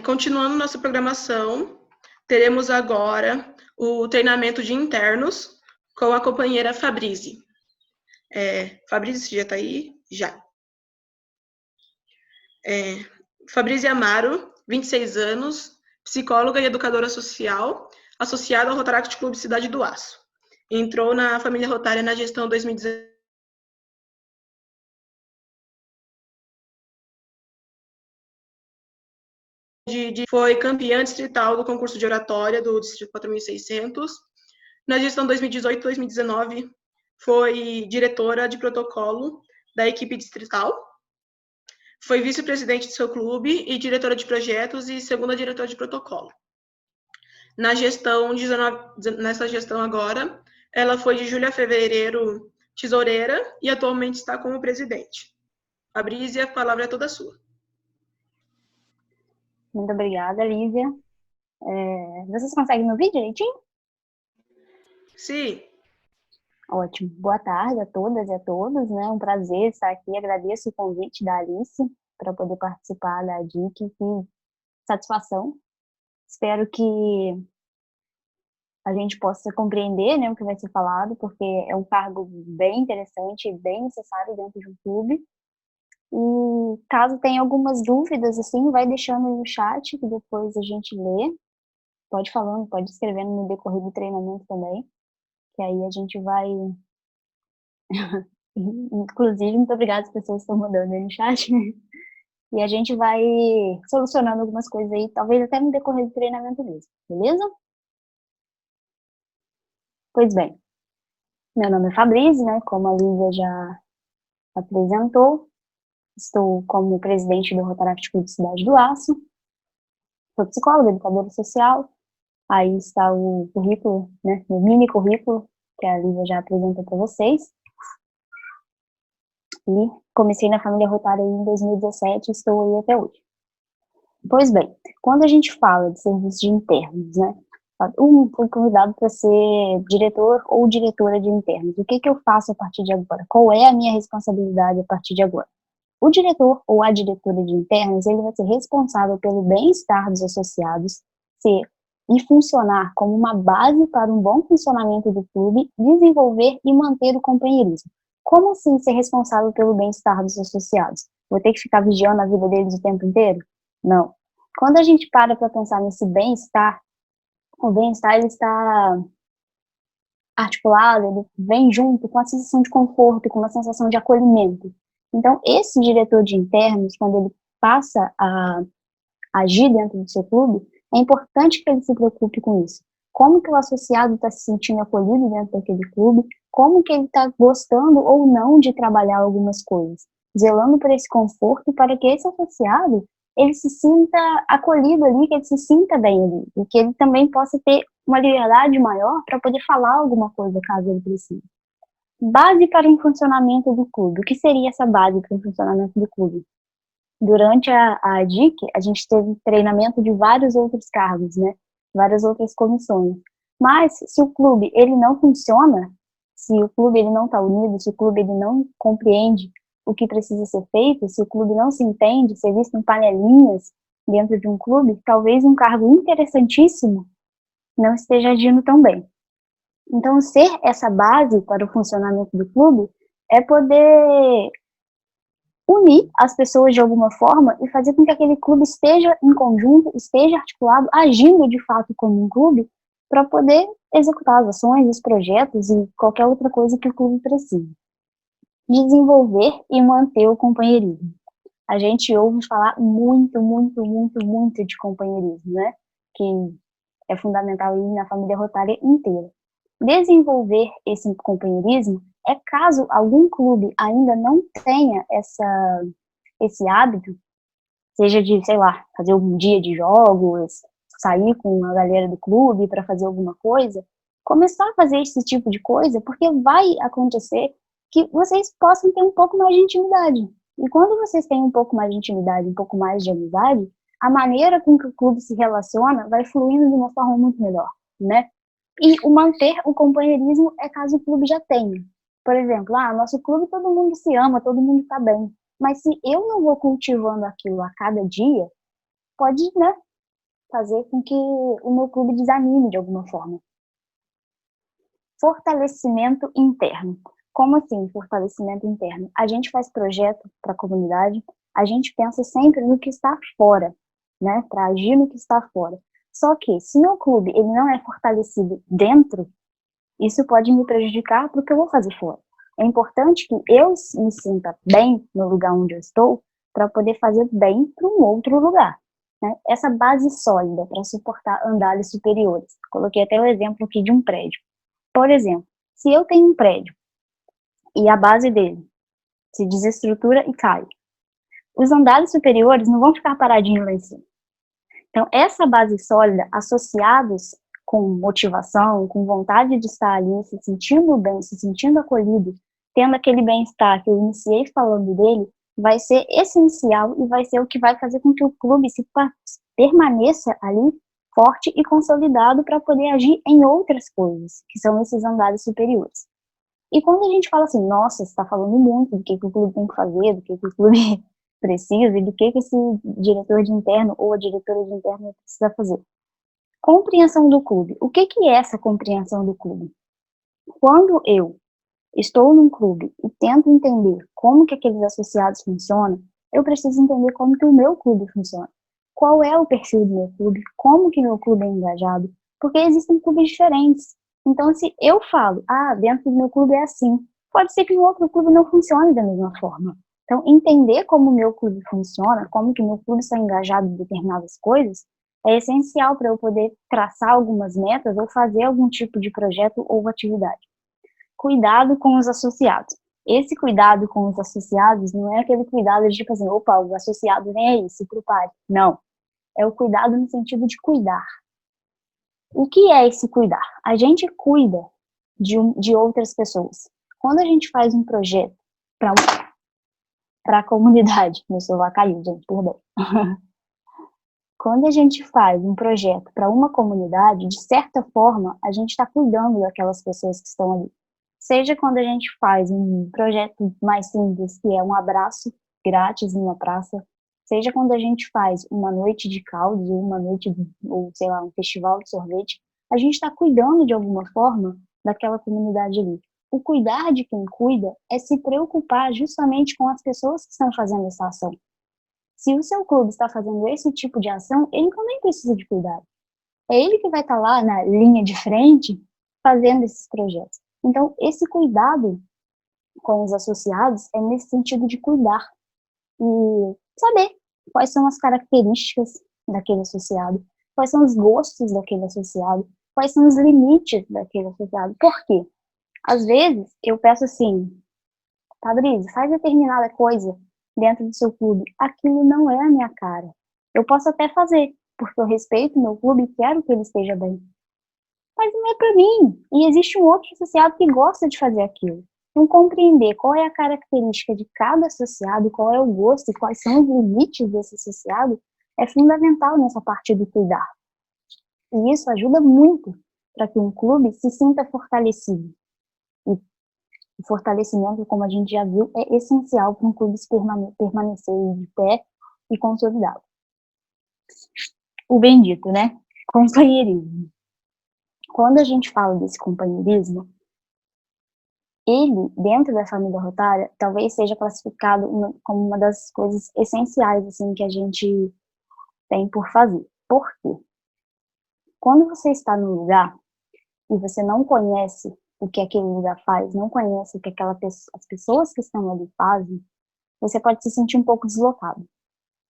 Continuando nossa programação, teremos agora o treinamento de internos com a companheira Fabrício. Fabrício, você já está aí? Já. Fabrício Amaro, 26 anos, psicóloga e educadora social, associada ao Rotaract Clube Cidade do Aço. Entrou na família Rotária na gestão 2019. Foi campeã distrital do concurso de oratória do Distrito 4600. Na gestão 2018-2019, foi diretora de protocolo da equipe distrital. Foi vice-presidente do seu clube e diretora de projetos e segunda diretora de protocolo. Nessa gestão agora, ela foi de julho a fevereiro tesoureira e atualmente está como presidente. Fabrício, a palavra é toda sua. Muito obrigada, Lívia. Vocês conseguem me ouvir direitinho? Sim. Ótimo. Boa tarde a todas e a todos, né? Um prazer estar aqui. Agradeço o convite da Alice para poder participar da DIC. Que satisfação. Espero que a gente possa compreender, né, o que vai ser falado, porque é um cargo bem interessante e bem necessário dentro de um clube. E caso tenha algumas dúvidas, assim, vai deixando no chat que depois a gente lê. Pode falando, pode escrevendo no decorrer do treinamento também, que aí a gente vai... Inclusive, muito obrigada às pessoas que estão mandando aí no chat. E a gente vai solucionando algumas coisas aí, talvez até no decorrer do treinamento mesmo, beleza? Pois bem, meu nome é Fabrício, né? Como a Lívia já apresentou, estou como presidente do Rotaract Clube Cidade do Aço, sou psicóloga, educadora social, aí está o currículo, né? O mini currículo que a Lívia já apresentou para vocês. E comecei na família Rotária em 2017 e estou aí até hoje. Pois bem, quando a gente fala de serviço de internos, né? Fui convidado para ser diretor ou diretora de internos. O que eu faço a partir de agora? Qual é a minha responsabilidade a partir de agora? O diretor ou a diretora de internos, ele vai ser responsável pelo bem-estar dos associados, e funcionar como uma base para um bom funcionamento do clube, desenvolver e manter o companheirismo. Como assim ser responsável pelo bem-estar dos associados? Vou ter que ficar vigiando a vida deles o tempo inteiro? Não. Quando a gente para pensar nesse bem-estar, o bem-estar ele está articulado, ele vem junto com a sensação de conforto, com uma sensação de acolhimento. Então, esse diretor de internos, quando ele passa a agir dentro do seu clube, é importante que ele se preocupe com isso. Como que o associado está se sentindo acolhido dentro daquele clube, como que ele está gostando ou não de trabalhar algumas coisas, zelando por esse conforto para que esse associado ele se sinta acolhido ali, que ele se sinta bem ali, e que ele também possa ter uma liberdade maior para poder falar alguma coisa, caso ele precise. Base para o funcionamento do clube. O que seria essa base para o funcionamento do clube? Durante a DIC, a gente teve treinamento de vários outros cargos, né? Várias outras comissões. Mas, se o clube ele não funciona, se o clube ele não está unido, se o clube ele não compreende o que precisa ser feito, se o clube não se entende, se existem panelinhas dentro de um clube, talvez um cargo interessantíssimo não esteja agindo tão bem. Então, ser essa base para o funcionamento do clube é poder unir as pessoas de alguma forma e fazer com que aquele clube esteja em conjunto, esteja articulado, agindo de fato como um clube, para poder executar as ações, os projetos e qualquer outra coisa que o clube precise. Desenvolver e manter o companheirismo. A gente ouve falar muito de companheirismo, né? Que é fundamental aí na família Rotária inteira. Desenvolver esse companheirismo é caso algum clube ainda não tenha esse hábito, seja de, sei lá, fazer um dia de jogos, sair com a galera do clube para fazer alguma coisa, começar a fazer esse tipo de coisa, porque vai acontecer que vocês possam ter um pouco mais de intimidade. E quando vocês têm um pouco mais de intimidade, um pouco mais de amizade, a maneira com que o clube se relaciona vai fluindo de uma forma muito melhor, né? E o manter o companheirismo é caso o clube já tenha. Por exemplo, nosso clube todo mundo se ama, todo mundo está bem. Mas se eu não vou cultivando aquilo a cada dia, pode, né, fazer com que o meu clube desanime de alguma forma. Fortalecimento interno. Como assim, fortalecimento interno? A gente faz projeto para a comunidade, a gente pensa sempre no que está fora, né, para agir no que está fora. Só que, se meu clube ele não é fortalecido dentro, isso pode me prejudicar para o que eu vou fazer fora. É importante que eu me sinta bem no lugar onde eu estou, para poder fazer bem para um outro lugar. Né? Essa base sólida para suportar andares superiores. Coloquei até o exemplo aqui de um prédio. Por exemplo, se eu tenho um prédio e a base dele se desestrutura e cai, os andares superiores não vão ficar paradinhos lá em cima. Então, essa base sólida, associados com motivação, com vontade de estar ali, se sentindo bem, se sentindo acolhido, tendo aquele bem-estar que eu iniciei falando dele, vai ser essencial e vai ser o que vai fazer com que o clube permaneça ali forte e consolidado para poder agir em outras coisas, que são esses andares superiores. E quando a gente fala assim, nossa, você está falando muito do que o clube tem que fazer, do que o clube precisa e do que esse diretor de interno ou a diretora de interno precisa fazer. Compreensão do clube. O que é essa compreensão do clube? Quando eu estou num clube e tento entender como que aqueles associados funcionam, eu preciso entender como que o meu clube funciona. Qual é o perfil do meu clube, como que meu clube é engajado, porque existem clubes diferentes. Então, se eu falo, dentro do meu clube é assim, pode ser que no outro clube não funcione da mesma forma. Então, entender como o meu clube funciona, como que meu clube está engajado em determinadas coisas, é essencial para eu poder traçar algumas metas ou fazer algum tipo de projeto ou atividade. Cuidado com os associados. Esse cuidado com os associados não é aquele cuidado de tipo assim, opa, o associado vem aí, se prepare. Não. É o cuidado no sentido de cuidar. O que é esse cuidar? A gente cuida de outras pessoas. Quando a gente faz um projeto para a comunidade, meu celular caiu, gente, perdão. Quando a gente faz um projeto para uma comunidade, de certa forma, a gente está cuidando daquelas pessoas que estão ali. Seja quando a gente faz um projeto mais simples, que é um abraço grátis numa praça, seja quando a gente faz uma noite de caldos, ou sei lá, um festival de sorvete, a gente está cuidando de alguma forma daquela comunidade ali. O cuidar de quem cuida é se preocupar justamente com as pessoas que estão fazendo essa ação. Se o seu clube está fazendo esse tipo de ação, ele também precisa de cuidado. É ele que vai estar lá na linha de frente fazendo esses projetos. Então, esse cuidado com os associados é nesse sentido de cuidar e saber quais são as características daquele associado, quais são os gostos daquele associado, quais são os limites daquele associado. Por quê? Às vezes, eu peço assim, Fabrício, faz determinada coisa dentro do seu clube. Aquilo não é a minha cara. Eu posso até fazer, porque eu respeito o meu clube e quero que ele esteja bem. Mas não é para mim. E existe um outro associado que gosta de fazer aquilo. Então, compreender qual é a característica de cada associado, qual é o gosto e quais são os limites desse associado, é fundamental nessa parte do cuidar. E isso ajuda muito para que um clube se sinta fortalecido. E o fortalecimento, como a gente já viu, é essencial para um clube permanecer de pé e consolidado. O bendito, né? Companheirismo. Quando a gente fala desse companheirismo, ele, dentro da família Rotária, talvez seja classificado como uma das coisas essenciais assim, que a gente tem por fazer. Por quê? Quando você está num lugar e você não conhece o que aquele lugar faz, não conhece o que as pessoas que estão ali fazem, você pode se sentir um pouco deslocado,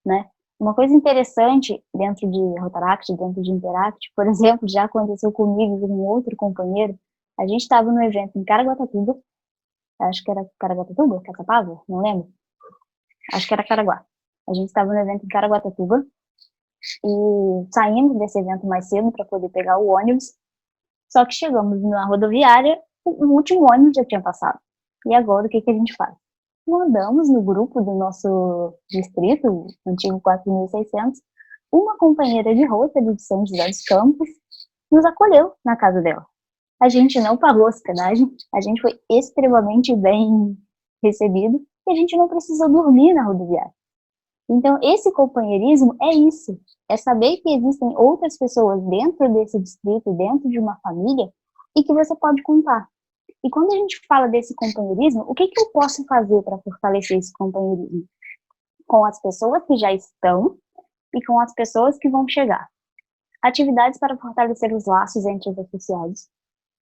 né? Uma coisa interessante dentro de Rotaract, dentro de Interact, por exemplo, já aconteceu comigo e com um outro companheiro, a gente estava no evento em Caraguatatuba, acho que era Caraguatatuba, Caçapava, não lembro, acho que era Caraguá. A gente estava no evento em Caraguatatuba e saímos desse evento mais cedo para poder pegar o ônibus, só que chegamos na rodoviária, o último ônibus já tinha passado. E agora o que a gente faz? Mandamos no grupo do nosso distrito, o antigo 4.600, uma companheira de rota de São José dos Campos, nos acolheu na casa dela. A gente não pagou hospedagem, a gente foi extremamente bem recebido e a gente não precisou dormir na rodoviária. Então, esse companheirismo é isso, é saber que existem outras pessoas dentro desse distrito, dentro de uma família, e que você pode contar. E quando a gente fala desse companheirismo, o que eu posso fazer para fortalecer esse companheirismo? Com as pessoas que já estão e com as pessoas que vão chegar. Atividades para fortalecer os laços entre os associados,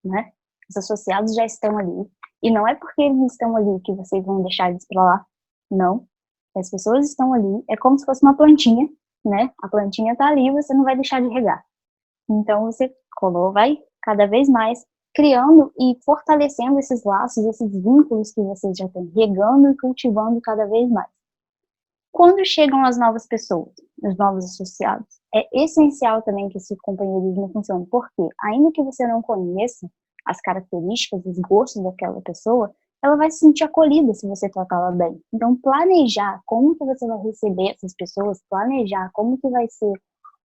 né? Os associados já estão ali. E não é porque eles estão ali que vocês vão deixar eles para lá. Não. As pessoas estão ali. É como se fosse uma plantinha, né? A plantinha está ali e você não vai deixar de regar. Então, você vai cada vez mais criando e fortalecendo esses laços, esses vínculos que vocês já têm, regando e cultivando cada vez mais. Quando chegam as novas pessoas, os novos associados, é essencial também que esse companheirismo funcione, porque ainda que você não conheça as características, os gostos daquela pessoa, ela vai se sentir acolhida se você tratá-la bem. Então, planejar como que você vai receber essas pessoas, planejar como que vai ser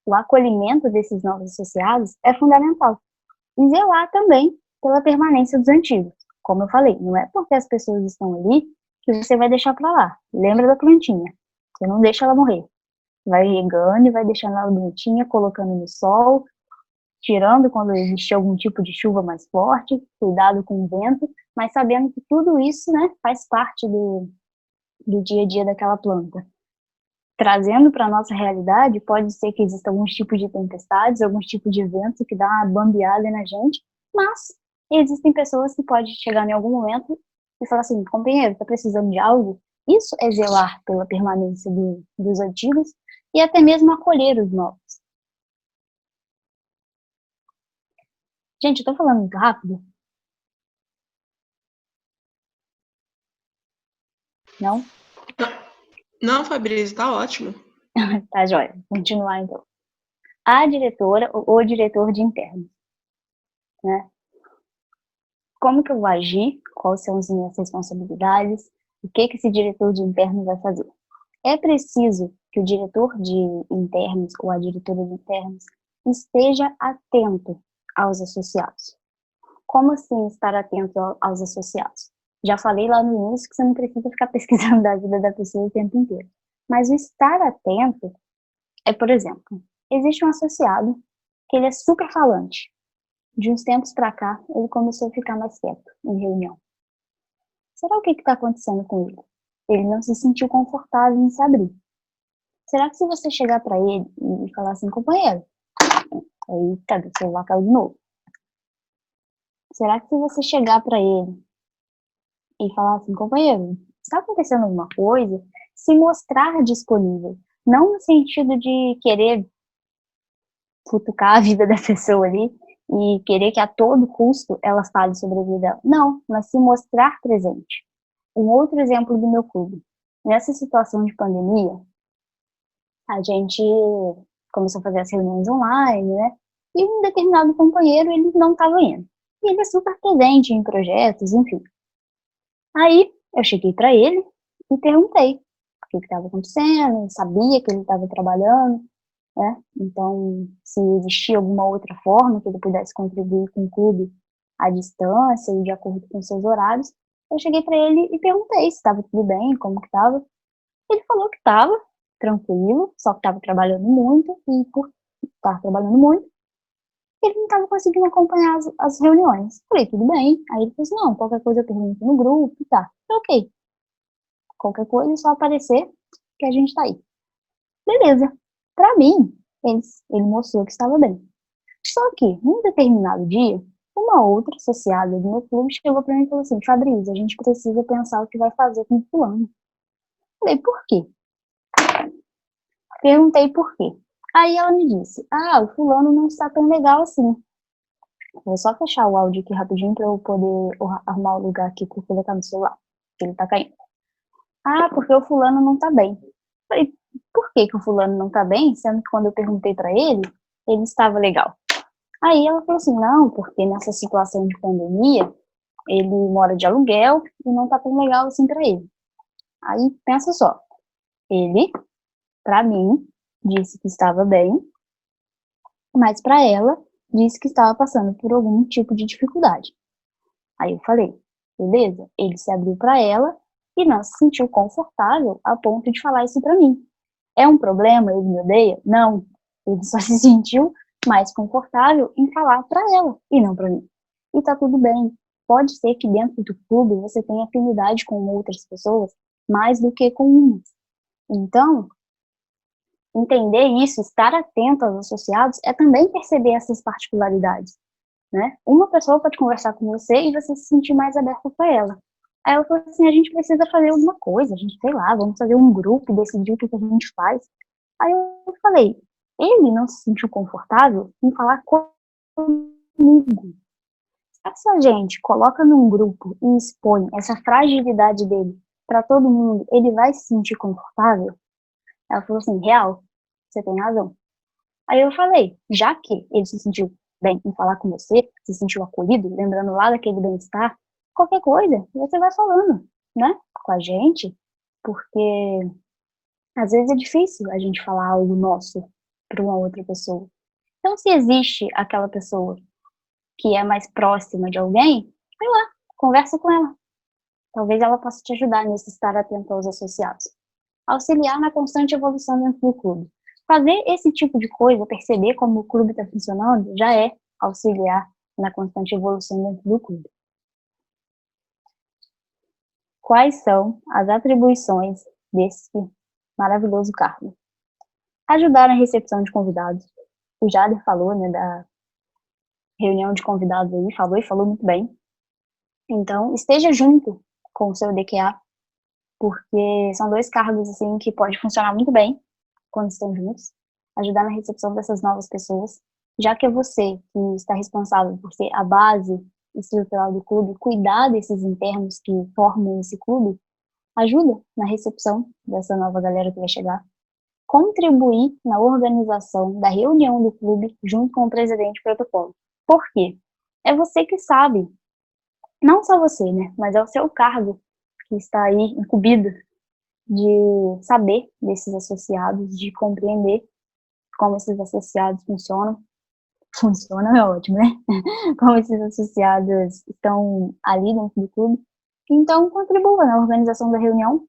o acolhimento desses novos associados é fundamental. E zelar também pela permanência dos antigos. Como eu falei, não é porque as pessoas estão ali que você vai deixar para lá. Lembra da plantinha. Você não deixa ela morrer. Vai regando e vai deixando ela bonitinha, colocando no sol, tirando quando existe algum tipo de chuva mais forte, cuidado com o vento, mas sabendo que tudo isso, né, faz parte do dia a dia daquela planta. Trazendo para a nossa realidade, pode ser que existam alguns tipos de tempestades, alguns tipos de vento que dá uma bambeada na gente, mas existem pessoas que podem chegar em algum momento e falar assim, companheiro, tá precisando de algo? Isso é zelar pela permanência dos antigos e até mesmo acolher os novos. Gente, eu tô falando muito rápido? Não? Não, Fabrício, tá ótimo. Tá, joia. Vou continuar, então. A diretora ou o diretor de internos, né? Como que eu vou agir? Quais são as minhas responsabilidades? O que esse diretor de internos vai fazer? É preciso que o diretor de internos ou a diretora de internos esteja atento aos associados. Como assim estar atento aos associados? Já falei lá no início que você não precisa ficar pesquisando da vida da pessoa o tempo inteiro. Mas o estar atento é, por exemplo, existe um associado que ele é super falante. De uns tempos para cá, ele começou a ficar mais quieto em reunião. Será o que está acontecendo com ele? Ele não se sentiu confortável em se abrir. Será que se você chegar para ele e falar assim, companheiro, aí cadê o celular caiu de novo? Será que se você chegar para ele e falar assim, companheiro, está acontecendo alguma coisa? Se mostrar disponível, não no sentido de querer futucar a vida da pessoa ali e querer que a todo custo ela fale sobre a vida dela. Não, mas se mostrar presente. Um outro exemplo do meu clube. Nessa situação de pandemia, a gente começou a fazer as reuniões online, né? E um determinado companheiro, ele não estava indo. E ele é super presente em projetos, enfim. Aí, eu cheguei para ele e perguntei o que estava acontecendo, sabia que ele estava trabalhando, né? Então, se existia alguma outra forma que ele pudesse contribuir com o clube à distância e de acordo com seus horários, eu cheguei para ele e perguntei se estava tudo bem, como que estava. Ele falou que estava tranquilo, só que estava trabalhando muito e por estar trabalhando muito, ele não estava conseguindo acompanhar as reuniões. Falei, tudo bem. Aí ele falou assim, não, qualquer coisa eu pergunto no grupo, tá. Ok. Qualquer coisa é só aparecer que a gente tá aí. Beleza. Para mim, ele mostrou que estava bem. Só que, num determinado dia, uma outra associada do meu clube chegou para mim e falou assim, Fabrício, a gente precisa pensar o que vai fazer com o fulano. Falei, por quê? Perguntei por quê. Aí ela me disse, o fulano não está tão legal assim. Vou só fechar o áudio aqui rapidinho para eu poder arrumar o lugar aqui para eu colocar no celular, que ele tá caindo. Porque o fulano não tá bem. Falei, por que o fulano não tá bem? Sendo que quando eu perguntei para ele estava legal. Aí ela falou assim, não, porque nessa situação de pandemia, ele mora de aluguel e não tá tão legal assim para ele. Aí, pensa só, ele, para mim, disse que estava bem, mas para ela, disse que estava passando por algum tipo de dificuldade. Aí eu falei, beleza, ele se abriu para ela e não se sentiu confortável a ponto de falar isso para mim. É um problema? Ele me odeia? Não. Ele só se sentiu mais confortável em falar para ela e não para mim. E tá tudo bem. Pode ser que dentro do clube você tenha afinidade com outras pessoas mais do que com umas. Então, entender isso, estar atento aos associados, é também perceber essas particularidades, né? Uma pessoa pode conversar com você e você se sentir mais aberto para ela. Aí ela falou assim, a gente precisa fazer alguma coisa, a gente, sei lá, vamos fazer um grupo, decidir o que a gente faz. Aí eu falei, ele não se sentiu confortável em falar comigo. Se a gente coloca num grupo e expõe essa fragilidade dele para todo mundo, ele vai se sentir confortável? Ela falou assim, real, você tem razão. Aí eu falei, já que ele se sentiu bem em falar com você, se sentiu acolhido, lembrando lá daquele bem-estar, qualquer coisa, você vai falando, né, com a gente, porque às vezes é difícil a gente falar algo nosso para uma outra pessoa. Então, se existe aquela pessoa que é mais próxima de alguém, vai lá, conversa com ela. Talvez ela possa te ajudar nesse estar atento aos associados. Auxiliar na constante evolução dentro do clube. Fazer esse tipo de coisa, perceber como o clube está funcionando, já é auxiliar na constante evolução dentro do clube. Quais são as atribuições desse maravilhoso cargo? Ajudar na recepção de convidados. O Jader falou, né, da reunião de convidados aí, falou e falou muito bem. Então, esteja junto com o seu DQA, porque são dois cargos, assim, que pode funcionar muito bem quando estão juntos, ajudar na recepção dessas novas pessoas, já que é você que está responsável por ser a base estrutural do clube, cuidar desses internos que formam esse clube, ajuda na recepção dessa nova galera que vai chegar, contribuir na organização da reunião do clube junto com o presidente do protocolo. Por quê? É você que sabe, não só você, né, mas é o seu cargo que está aí incumbido de saber desses associados, de compreender como esses associados funcionam. Funcionam é ótimo, né? Como esses associados estão ali dentro do clube. Então, contribua na organização da reunião.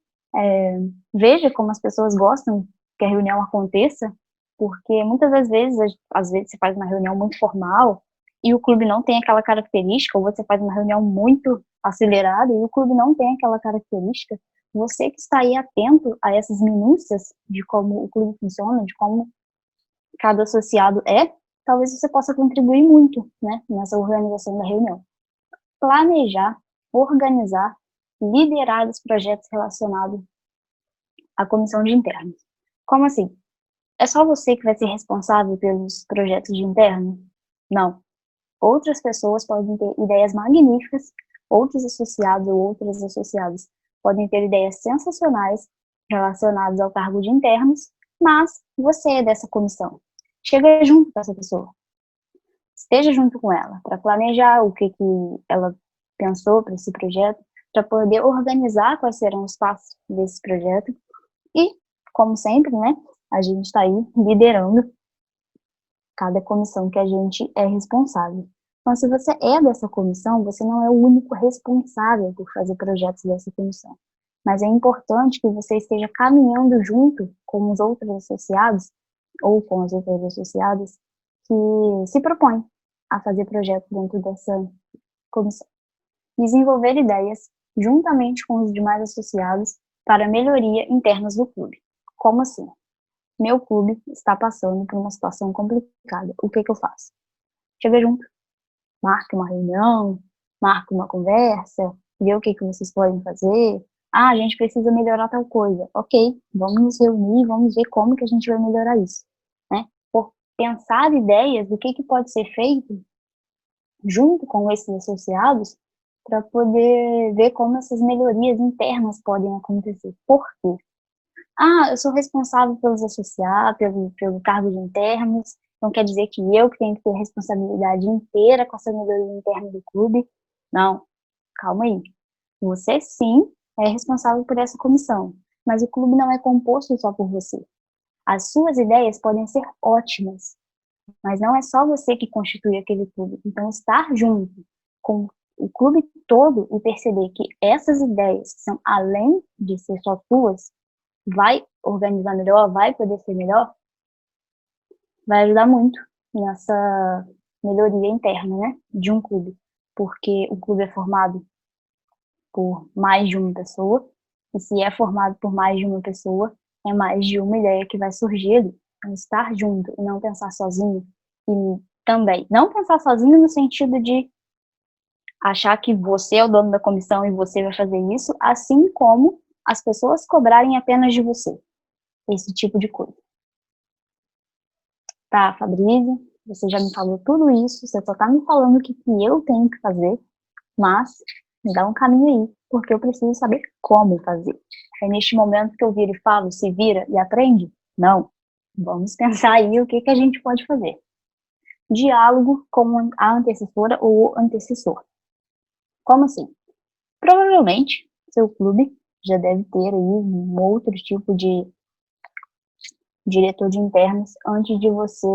Veja como as pessoas gostam que a reunião aconteça, porque muitas das vezes, às vezes você faz uma reunião muito formal e o clube não tem aquela característica, ou você faz uma reunião muito acelerada e o clube não tem aquela característica. Você que está aí atento a essas minúcias de como o clube funciona, de como cada associado talvez você possa contribuir muito, né, nessa organização da reunião. Planejar, organizar, liderar os projetos relacionados à comissão de internos. Como assim? É só você que vai ser responsável pelos projetos de interno? Não. Outras pessoas podem ter ideias magníficas, outros associados ou outras associadas podem ter ideias sensacionais relacionadas ao cargo de internos, mas você é dessa comissão. Chega junto com essa pessoa. Esteja junto com ela para planejar o que ela pensou para esse projeto, para poder organizar quais serão os passos desse projeto. E, como sempre, né, a gente está aí liderando cada comissão que a gente é responsável. Então, se você é dessa comissão, você não é o único responsável por fazer projetos dessa comissão. Mas é importante que você esteja caminhando junto com os outros associados, ou com as outras associadas, que se propõem a fazer projetos dentro dessa comissão. Desenvolver ideias juntamente com os demais associados para melhoria internas do clube. Como assim? Meu clube está passando por uma situação complicada. O que eu faço? Chega junto, marca uma reunião, marca uma conversa, vê o que vocês podem fazer. Ah, a gente precisa melhorar tal coisa. Ok, vamos nos reunir, vamos ver como que a gente vai melhorar isso, né? Por pensar ideias do que pode ser feito junto com esses associados para poder ver como essas melhorias internas podem acontecer. Por quê? Ah, eu sou responsável pelos associados, pelo cargo de internos, então quer dizer que eu que tenho que ter a responsabilidade inteira com essa melhoria interna do clube? Não, calma aí. Você sim é responsável por essa comissão, mas o clube não é composto só por você. As suas ideias podem ser ótimas, mas não é só você que constitui aquele clube. Então, estar junto com o clube todo e perceber que essas ideias, que são além de ser só suas, vai organizar melhor, vai poder ser melhor, vai ajudar muito nessa melhoria interna, né, de um clube. Porque o clube é formado por mais de uma pessoa, e se é formado por mais de uma pessoa, é mais de uma ideia que vai surgir ali. Então, estar junto e não pensar sozinho, e também não pensar sozinho no sentido de achar que você é o dono da comissão e você vai fazer isso, assim como as pessoas cobrarem apenas de você. Esse tipo de coisa. Tá, Fabrício, você já me falou tudo isso, você só tá me falando o que eu tenho que fazer, mas me dá um caminho aí, porque eu preciso saber como fazer. É neste momento que eu viro e falo, se vira e aprende? Não. Vamos pensar aí o que a gente pode fazer. Diálogo com a antecessora ou o antecessor. Como assim? Provavelmente, seu clube já deve ter aí um outro tipo de diretor de internos antes de você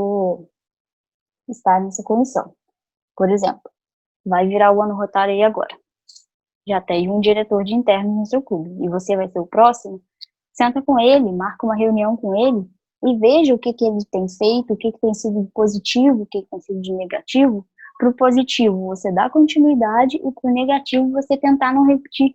estar nessa comissão. Por exemplo, vai virar o ano rotário aí agora. Já tem um diretor de internos no seu clube e você vai ser o próximo. Senta com ele, marca uma reunião com ele e veja o que ele tem feito, o que tem sido de positivo, o que tem sido de negativo. Para o positivo, você dá continuidade e para o negativo, você tentar não repetir.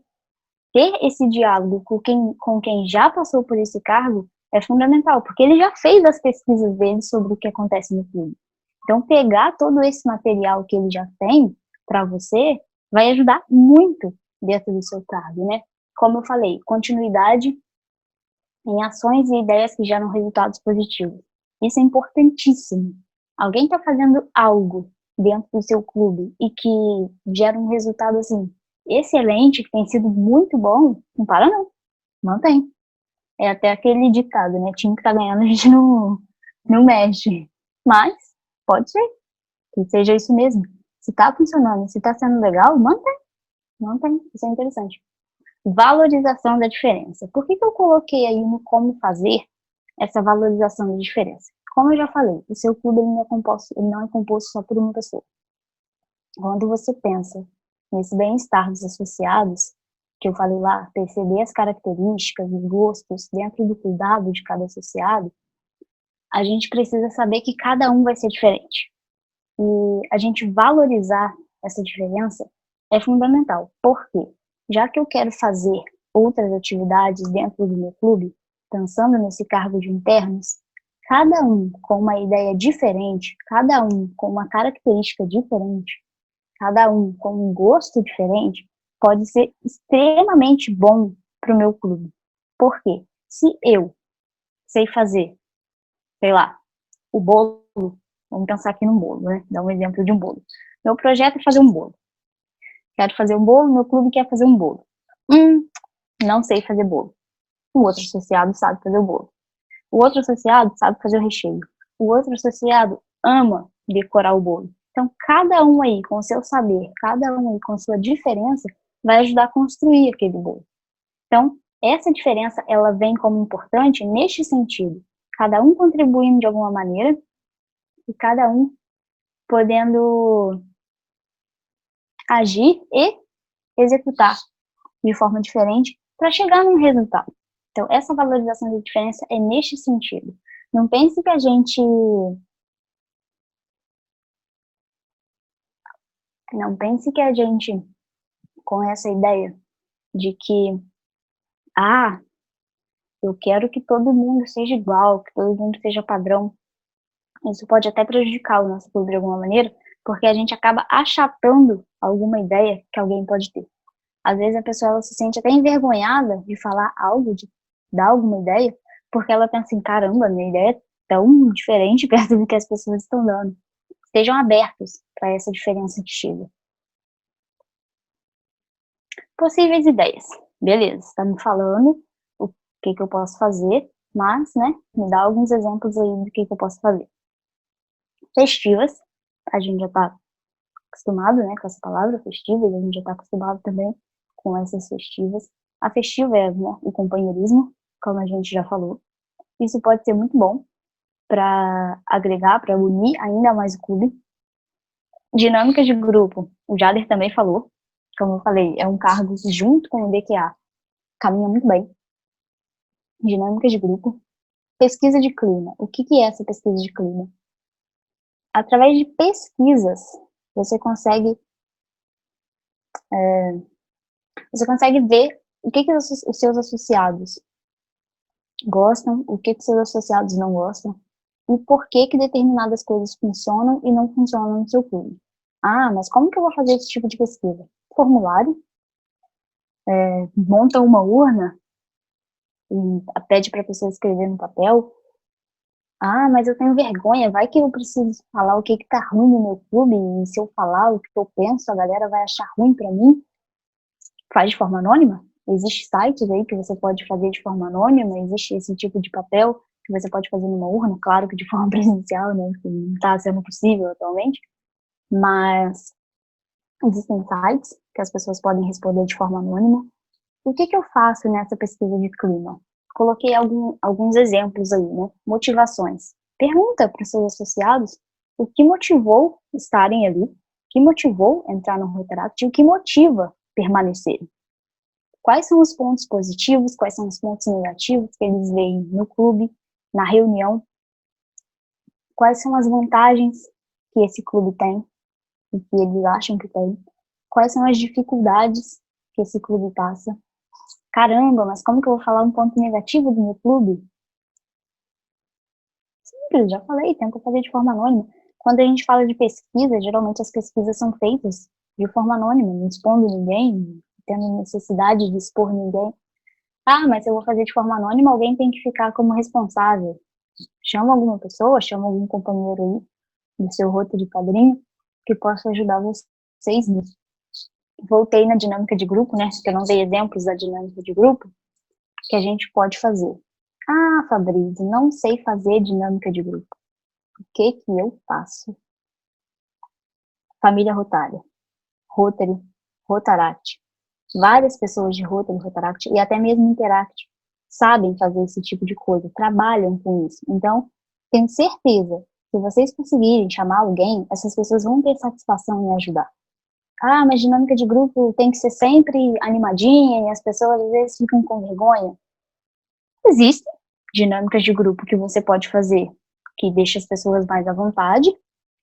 Ter esse diálogo com quem já passou por esse cargo é fundamental, porque ele já fez as pesquisas dele sobre o que acontece no clube. Então, pegar todo esse material que ele já tem para você vai ajudar muito dentro do seu cargo, né? Como eu falei, continuidade em ações e ideias que geram resultados positivos. Isso é importantíssimo. Alguém está fazendo algo dentro do seu clube e que gera um resultado assim excelente, que tem sido muito bom, não para não, mantém. É até aquele ditado, né? Time que tá ganhando, a gente não mexe. Mas pode ser que seja isso mesmo. Se tá funcionando, se tá sendo legal, mantém. Mantém. Isso é interessante. Valorização da diferença. Por que eu coloquei aí no como fazer essa valorização da diferença? Como eu já falei, o seu clube ele não é composto só por uma pessoa. Quando você pensa nesse bem-estar dos associados, que eu falei lá, perceber as características, os gostos dentro do cuidado de cada associado, a gente precisa saber que cada um vai ser diferente. E a gente valorizar essa diferença é fundamental. Por quê? Já que eu quero fazer outras atividades dentro do meu clube, pensando nesse cargo de internos, cada um com uma ideia diferente, cada um com uma característica diferente, cada um com um gosto diferente, pode ser extremamente bom para o meu clube. Por quê? Se eu sei fazer, sei lá, o bolo, vamos pensar aqui no bolo, né? Dar um exemplo de um bolo. Meu projeto é fazer um bolo. Quero fazer um bolo, meu clube quer fazer um bolo. Não sei fazer bolo. O outro associado sabe fazer o bolo. O outro associado sabe fazer o recheio. O outro associado ama decorar o bolo. Então, cada um aí com o seu saber, cada um aí com a sua diferença, vai ajudar a construir aquele bolo. Então, essa diferença, ela vem como importante neste sentido. Cada um contribuindo de alguma maneira e cada um podendo agir e executar de forma diferente para chegar num resultado. Então, essa valorização de diferença é neste sentido. Não pense que a gente com essa ideia de que, eu quero que todo mundo seja igual, que todo mundo seja padrão. Isso pode até prejudicar o nosso clube de alguma maneira, porque a gente acaba achatando alguma ideia que alguém pode ter. Às vezes a pessoa ela se sente até envergonhada de falar algo, de dar alguma ideia, porque ela pensa assim, caramba, minha ideia é tão diferente perto do que as pessoas estão dando. Estejam abertos para essa diferença que chega. Possíveis ideias. Beleza, você está me falando o que eu posso fazer, mas, né, me dá alguns exemplos aí do que eu posso fazer. Festivas, a gente já está acostumado, né, com essa palavra, festivas, a gente já está acostumado também com essas festivas. A festiva é, né, o companheirismo, como a gente já falou. Isso pode ser muito bom para agregar, para unir ainda mais o clube. Dinâmica de grupo, o Jader também falou, como eu falei, é um cargo que junto com o DQA caminha muito bem. dinâmica de grupo, pesquisa de clima. O que é essa pesquisa de clima? Através de pesquisas, você consegue ver o que os seus associados gostam, o que os seus associados não gostam, e por que determinadas coisas funcionam e não funcionam no seu clube. Ah, mas como que eu vou fazer esse tipo de pesquisa? Formulário, monta uma urna e pede para a pessoa escrever no papel. Ah, mas eu tenho vergonha, vai que eu preciso falar o que tá ruim no meu clube, e se eu falar o que eu penso, a galera vai achar ruim para mim. Faz de forma anônima. Existem sites aí que você pode fazer de forma anônima, existe esse tipo de papel que você pode fazer numa urna, claro que de forma presencial, né, que não está sendo possível atualmente, mas existem sites que as pessoas podem responder de forma anônima. O que eu faço nessa pesquisa de clima? Coloquei alguns exemplos aí, né? Motivações. Pergunta para os seus associados o que motivou estarem ali, o que motivou entrar no Rotaract e o que motiva permanecer. Quais são os pontos positivos, quais são os pontos negativos que eles veem no clube, na reunião, quais são as vantagens que esse clube tem e que eles acham que tem, quais são as dificuldades que esse clube passa. Caramba, mas como que eu vou falar um ponto negativo do meu clube? Simples, já falei, tenta fazer de forma anônima. Quando a gente fala de pesquisa, geralmente as pesquisas são feitas de forma anônima, não expondo ninguém, tendo necessidade de expor ninguém. Ah, mas se eu vou fazer de forma anônima, alguém tem que ficar como responsável. Chama alguma pessoa, chama algum companheiro aí do seu roteiro de padrinho que possa ajudar vocês nisso. Voltei na dinâmica de grupo, né? Que eu não dei exemplos da dinâmica de grupo, que a gente pode fazer. Ah, Fabrício, não sei fazer dinâmica de grupo. O que eu faço? Família Rotária, Rotary, Rotaract. Várias pessoas de Rotary, Rotaract e até mesmo Interact sabem fazer esse tipo de coisa, trabalham com isso. Então, tenho certeza, se vocês conseguirem chamar alguém, essas pessoas vão ter satisfação em ajudar. Ah, mas dinâmica de grupo tem que ser sempre animadinha e as pessoas às vezes ficam com vergonha. Existem dinâmicas de grupo que você pode fazer que deixa as pessoas mais à vontade.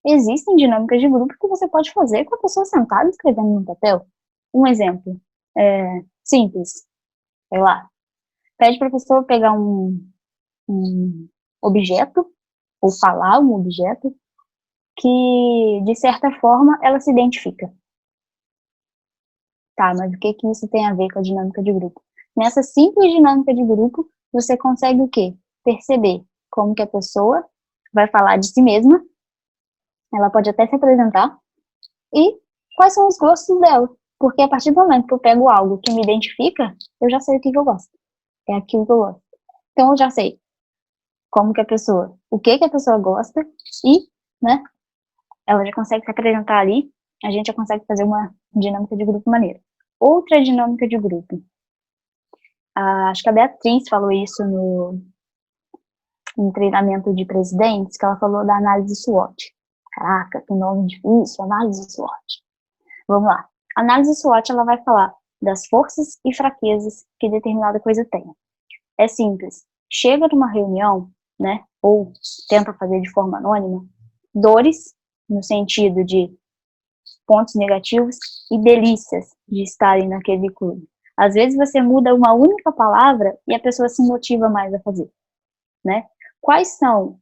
Existem dinâmicas de grupo que você pode fazer com a pessoa sentada escrevendo no papel. Um exemplo simples, sei lá, pede para a pessoa pegar um objeto ou falar um objeto que, de certa forma, ela se identifica. Tá, mas o que isso tem a ver com a dinâmica de grupo? Nessa simples dinâmica de grupo, você consegue o quê? Perceber como que a pessoa vai falar de si mesma, ela pode até se apresentar, e quais são os gostos dela. Porque a partir do momento que eu pego algo que me identifica, eu já sei o que eu gosto. É aquilo que eu gosto. Então, eu já sei como que a pessoa, o que a pessoa gosta e, né, ela já consegue se apresentar ali, a gente já consegue fazer uma dinâmica de grupo maneira. Outra dinâmica de grupo. Acho que a Beatriz falou isso no treinamento de presidentes, que ela falou da análise SWOT. Caraca, que nome difícil, análise SWOT. Vamos lá. A análise SWOT, ela vai falar das forças e fraquezas que determinada coisa tem. É simples. Chega numa reunião, né, ou tenta fazer de forma anônima, dores, no sentido de pontos negativos, e delícias de estarem naquele clube. Às vezes você muda uma única palavra e a pessoa se motiva mais a fazer, né? Quais são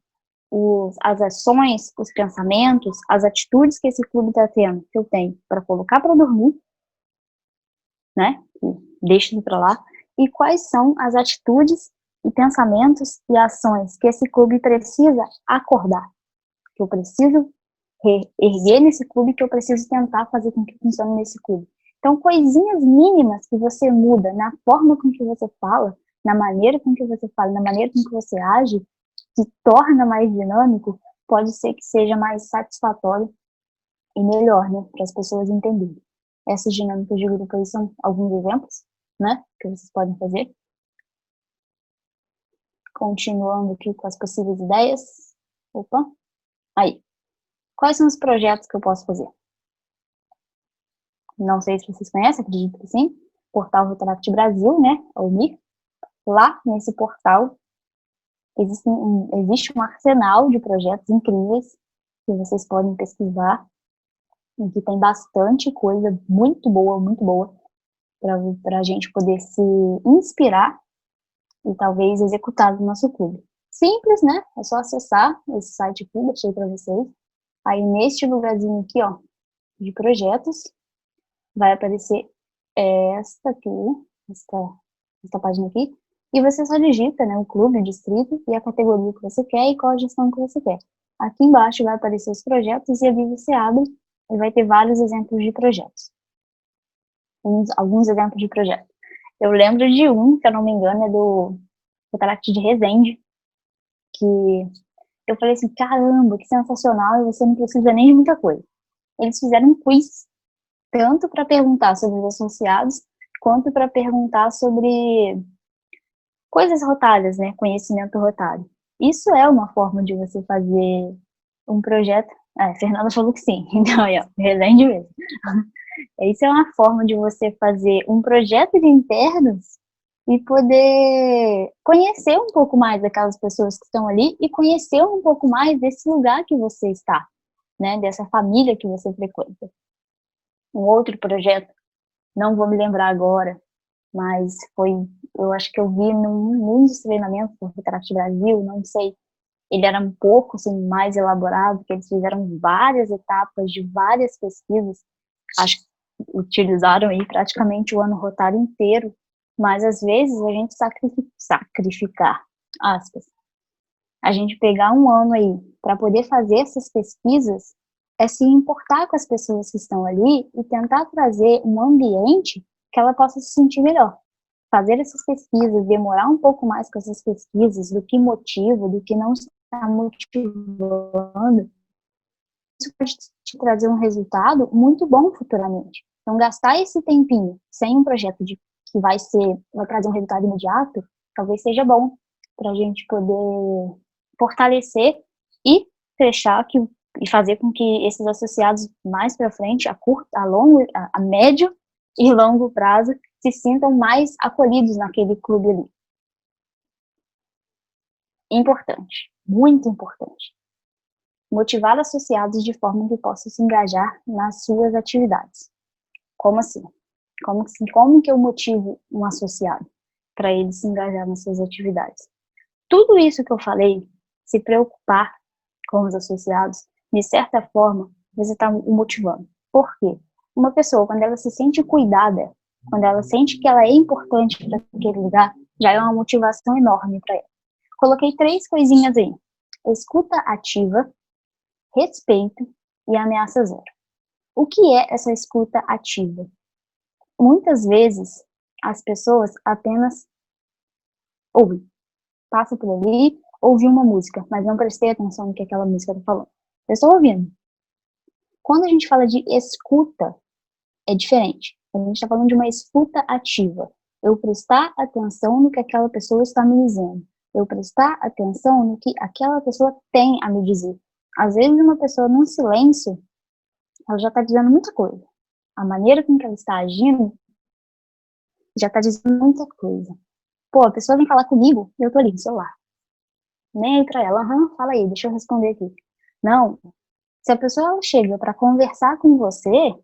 as ações, os pensamentos, as atitudes que esse clube está tendo, que eu tenho para colocar para dormir, né? Deixa ele para lá. E quais são as atitudes e pensamentos e ações que esse clube precisa acordar, que eu preciso erguer nesse clube, que eu preciso tentar fazer com que funcione nesse clube. Então, coisinhas mínimas que você muda na forma com que você fala, na maneira com que você fala, na maneira com que você age, que torna mais dinâmico, pode ser que seja mais satisfatório e melhor, né, para as pessoas entenderem. Essas dinâmicas de grupo aí são alguns exemplos, né, que vocês podem fazer. Continuando aqui com as possíveis ideias. Opa, aí. Quais são os projetos que eu posso fazer? Não sei se vocês conhecem, acredito que sim. Portal Rotaract Brasil, né, o MIR. Lá nesse portal existe um arsenal de projetos incríveis que vocês podem pesquisar, e que tem bastante coisa muito boa para a gente poder se inspirar e talvez executar no nosso clube. Simples, né? É só acessar esse site aqui, deixei para vocês. Aí neste lugarzinho aqui, ó, de projetos, vai aparecer esta aqui, esta página aqui, e você só digita, né, o clube, o distrito e a categoria que você quer e qual a gestão que você quer. Aqui embaixo vai aparecer os projetos e ali você abre e vai ter vários exemplos de projetos. Alguns exemplos de projetos. Eu lembro de um, se eu não me engano, é do Cataract de Resende, que eu falei assim, caramba, que sensacional, e você não precisa nem de muita coisa. Eles fizeram um quiz, tanto para perguntar sobre os associados, quanto para perguntar sobre coisas rotárias, né, conhecimento rotário. Isso é uma forma de você fazer um projeto. A Fernanda falou que sim, então aí, ó, Resende mesmo. Isso é uma forma de você fazer um projeto de internos e poder conhecer um pouco mais daquelas pessoas que estão ali e conhecer um pouco mais desse lugar que você está, né, dessa família que você frequenta. Um outro projeto, não vou me lembrar agora, mas eu acho que eu vi num dos treinamentos do Retract Brasil, não sei, ele era um pouco assim, mais elaborado, que eles fizeram várias etapas de várias pesquisas, acho que utilizaram aí praticamente o ano rotário inteiro, mas às vezes a gente sacrificar, aspas, a gente pegar um ano aí para poder fazer essas pesquisas, é se importar com as pessoas que estão ali e tentar trazer um ambiente que ela possa se sentir melhor. Fazer essas pesquisas, demorar um pouco mais com essas pesquisas, do que motiva, do que não está motivando, isso pode te trazer um resultado muito bom futuramente. Então, gastar esse tempinho sem um projeto que vai trazer um resultado imediato, talvez seja bom para a gente poder fortalecer e fechar e fazer com que esses associados mais para frente, a médio e longo prazo, se sintam mais acolhidos naquele clube ali. Importante, muito importante. Motivar associados de forma que possam se engajar nas suas atividades. Como assim? Como que eu motivo um associado para ele se engajar nas suas atividades? Tudo isso que eu falei, se preocupar com os associados, de certa forma, você está o motivando. Por quê? Uma pessoa, quando ela se sente cuidada, quando ela sente que ela é importante para aquele lugar, já é uma motivação enorme para ela. Coloquei 3 coisinhas aí. Escuta ativa, respeito e ameaça zero. O que é essa escuta ativa? Muitas vezes, as pessoas apenas ouvem. Passa por ali, ouvi uma música, mas não prestei atenção no que aquela música está falando. Eu estou ouvindo. Quando a gente fala de escuta, é diferente. A gente está falando de uma escuta ativa. Eu prestar atenção no que aquela pessoa está me dizendo. Eu prestar atenção no que aquela pessoa tem a me dizer. Às vezes, uma pessoa num silêncio, ela já está dizendo muita coisa. A maneira com que ela está agindo já está dizendo muita coisa. Pô, a pessoa vem falar comigo e eu tô ali no celular. Nem aí pra ela, fala aí, deixa eu responder aqui. Não, se a pessoa chega para conversar com você,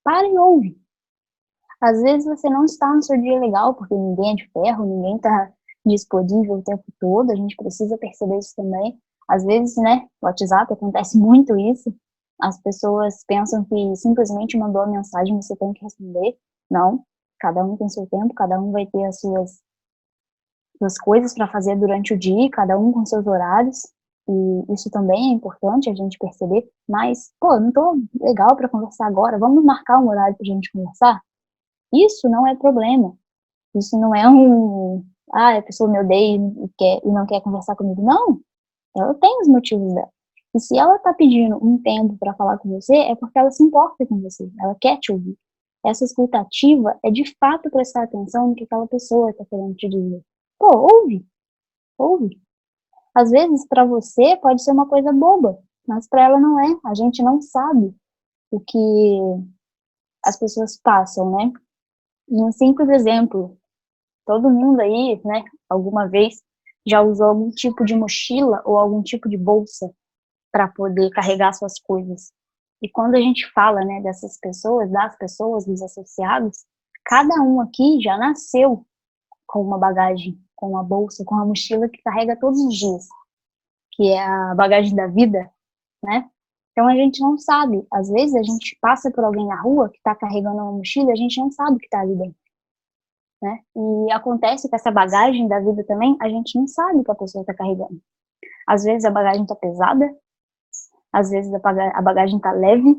para e ouve. Às vezes você não está no seu dia legal, porque ninguém é de ferro, ninguém está disponível o tempo todo, a gente precisa perceber isso também. Às vezes, né, no WhatsApp acontece muito isso, as pessoas pensam que simplesmente mandou a mensagem, você tem que responder. Não, cada um tem seu tempo, cada um vai ter as suas coisas para fazer durante o dia, cada um com seus horários, e isso também é importante a gente perceber, mas, pô, não tô legal para conversar agora, vamos marcar um horário pra gente conversar? Isso não é problema, isso não é a pessoa me odeia e não quer conversar comigo, não, ela tem os motivos dela, e se ela tá pedindo um tempo para falar com você, é porque ela se importa com você, ela quer te ouvir. Essa escuta ativa é de fato prestar atenção no que aquela pessoa está querendo te dizer. Pô, ouve. Às vezes, para você, pode ser uma coisa boba, mas para ela não é. A gente não sabe o que as pessoas passam, né? E um simples exemplo Todo mundo aí, né, alguma vez já usou algum tipo de mochila ou algum tipo de bolsa para poder carregar suas coisas. E quando a gente fala, né, dessas pessoas, das pessoas, dos associados, cada um aqui já nasceu com uma bagagem, com uma bolsa, com uma mochila que carrega todos os dias, que é a bagagem da vida, né? Então a gente não sabe. Às vezes a gente passa por alguém na rua que está carregando uma mochila e a gente não sabe o que está ali dentro, né? E acontece que essa bagagem da vida também, a gente não sabe o que a pessoa está carregando. Às vezes a bagagem está pesada, às vezes a bagagem está leve,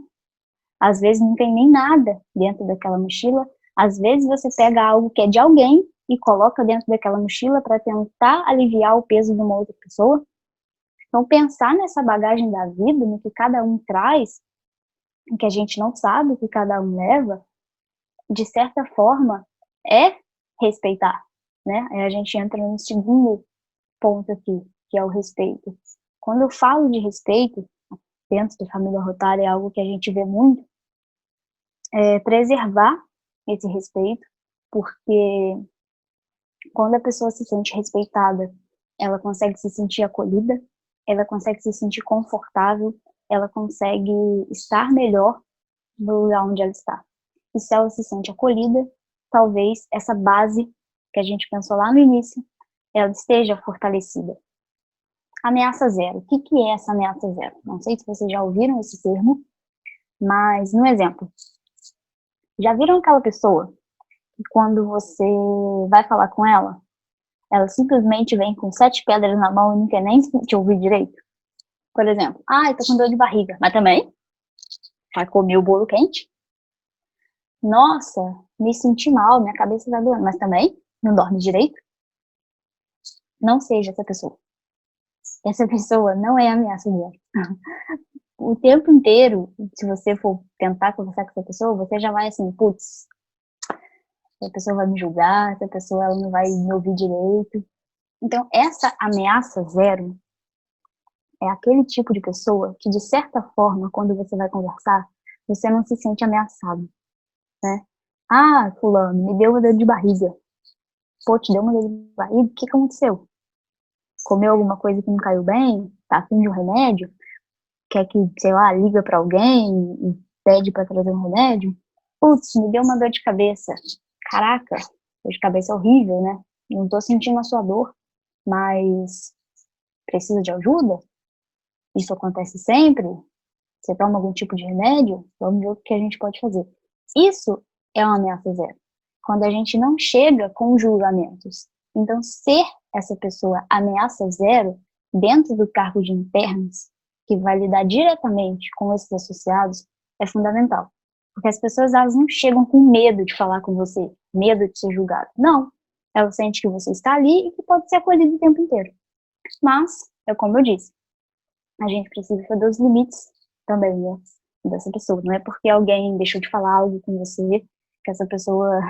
às vezes não tem nem nada dentro daquela mochila, às vezes você pega algo que é de alguém e coloca dentro daquela mochila para tentar aliviar o peso de uma outra pessoa. Então, pensar nessa bagagem da vida, no que cada um traz, o que a gente não sabe, o que cada um leva, de certa forma, é respeitar, né? Aí a gente entra no segundo ponto aqui, que é o respeito. Quando eu falo de respeito, dentro da família Rotária, é algo que a gente vê muito, é preservar esse respeito, porque quando a pessoa se sente respeitada, ela consegue se sentir acolhida, ela consegue se sentir confortável, ela consegue estar melhor no lugar onde ela está. E se ela se sente acolhida, talvez essa base que a gente pensou lá no início, ela esteja fortalecida. Ameaça zero. O que é essa ameaça zero? Não sei se vocês já ouviram esse termo, mas, no exemplo, já viram aquela pessoa que quando você vai falar com ela, ela simplesmente vem com 7 pedras na mão e não quer nem te ouvir direito? Por exemplo, tô com dor de barriga, mas também vai comer o bolo quente? Nossa, me senti mal, minha cabeça tá doendo, mas também não dorme direito? Não seja essa pessoa. Essa pessoa não é ameaça zero. O tempo inteiro, se você for tentar conversar com essa pessoa, você já vai assim, putz, essa pessoa vai me julgar, essa pessoa ela não vai me ouvir direito. Então, essa ameaça zero é aquele tipo de pessoa que, de certa forma, quando você vai conversar, você não se sente ameaçado, né? Fulano, me deu uma dor de barriga. Pô, te deu uma dor de barriga? O que aconteceu? Comeu alguma coisa que não caiu bem? Tá afim de um remédio? Quer que, sei lá, liga pra alguém e pede pra trazer um remédio? Putz, me deu uma dor de cabeça. Caraca, dor de cabeça é horrível, né? Não tô sentindo a sua dor, mas precisa de ajuda? Isso acontece sempre? Você toma algum tipo de remédio? Vamos ver o que a gente pode fazer. Isso é uma ameaça zero. Quando a gente não chega com julgamentos. Então, ser essa pessoa ameaça zero dentro do cargo de internos, que vai lidar diretamente com esses associados, é fundamental. Porque as pessoas, elas não chegam com medo de falar com você, medo de ser julgado. Não. Ela sente que você está ali e que pode ser acolhido o tempo inteiro. Mas, é como eu disse, a gente precisa saber os limites também, né, dessa pessoa. Não é porque alguém deixou de falar algo com você que essa pessoa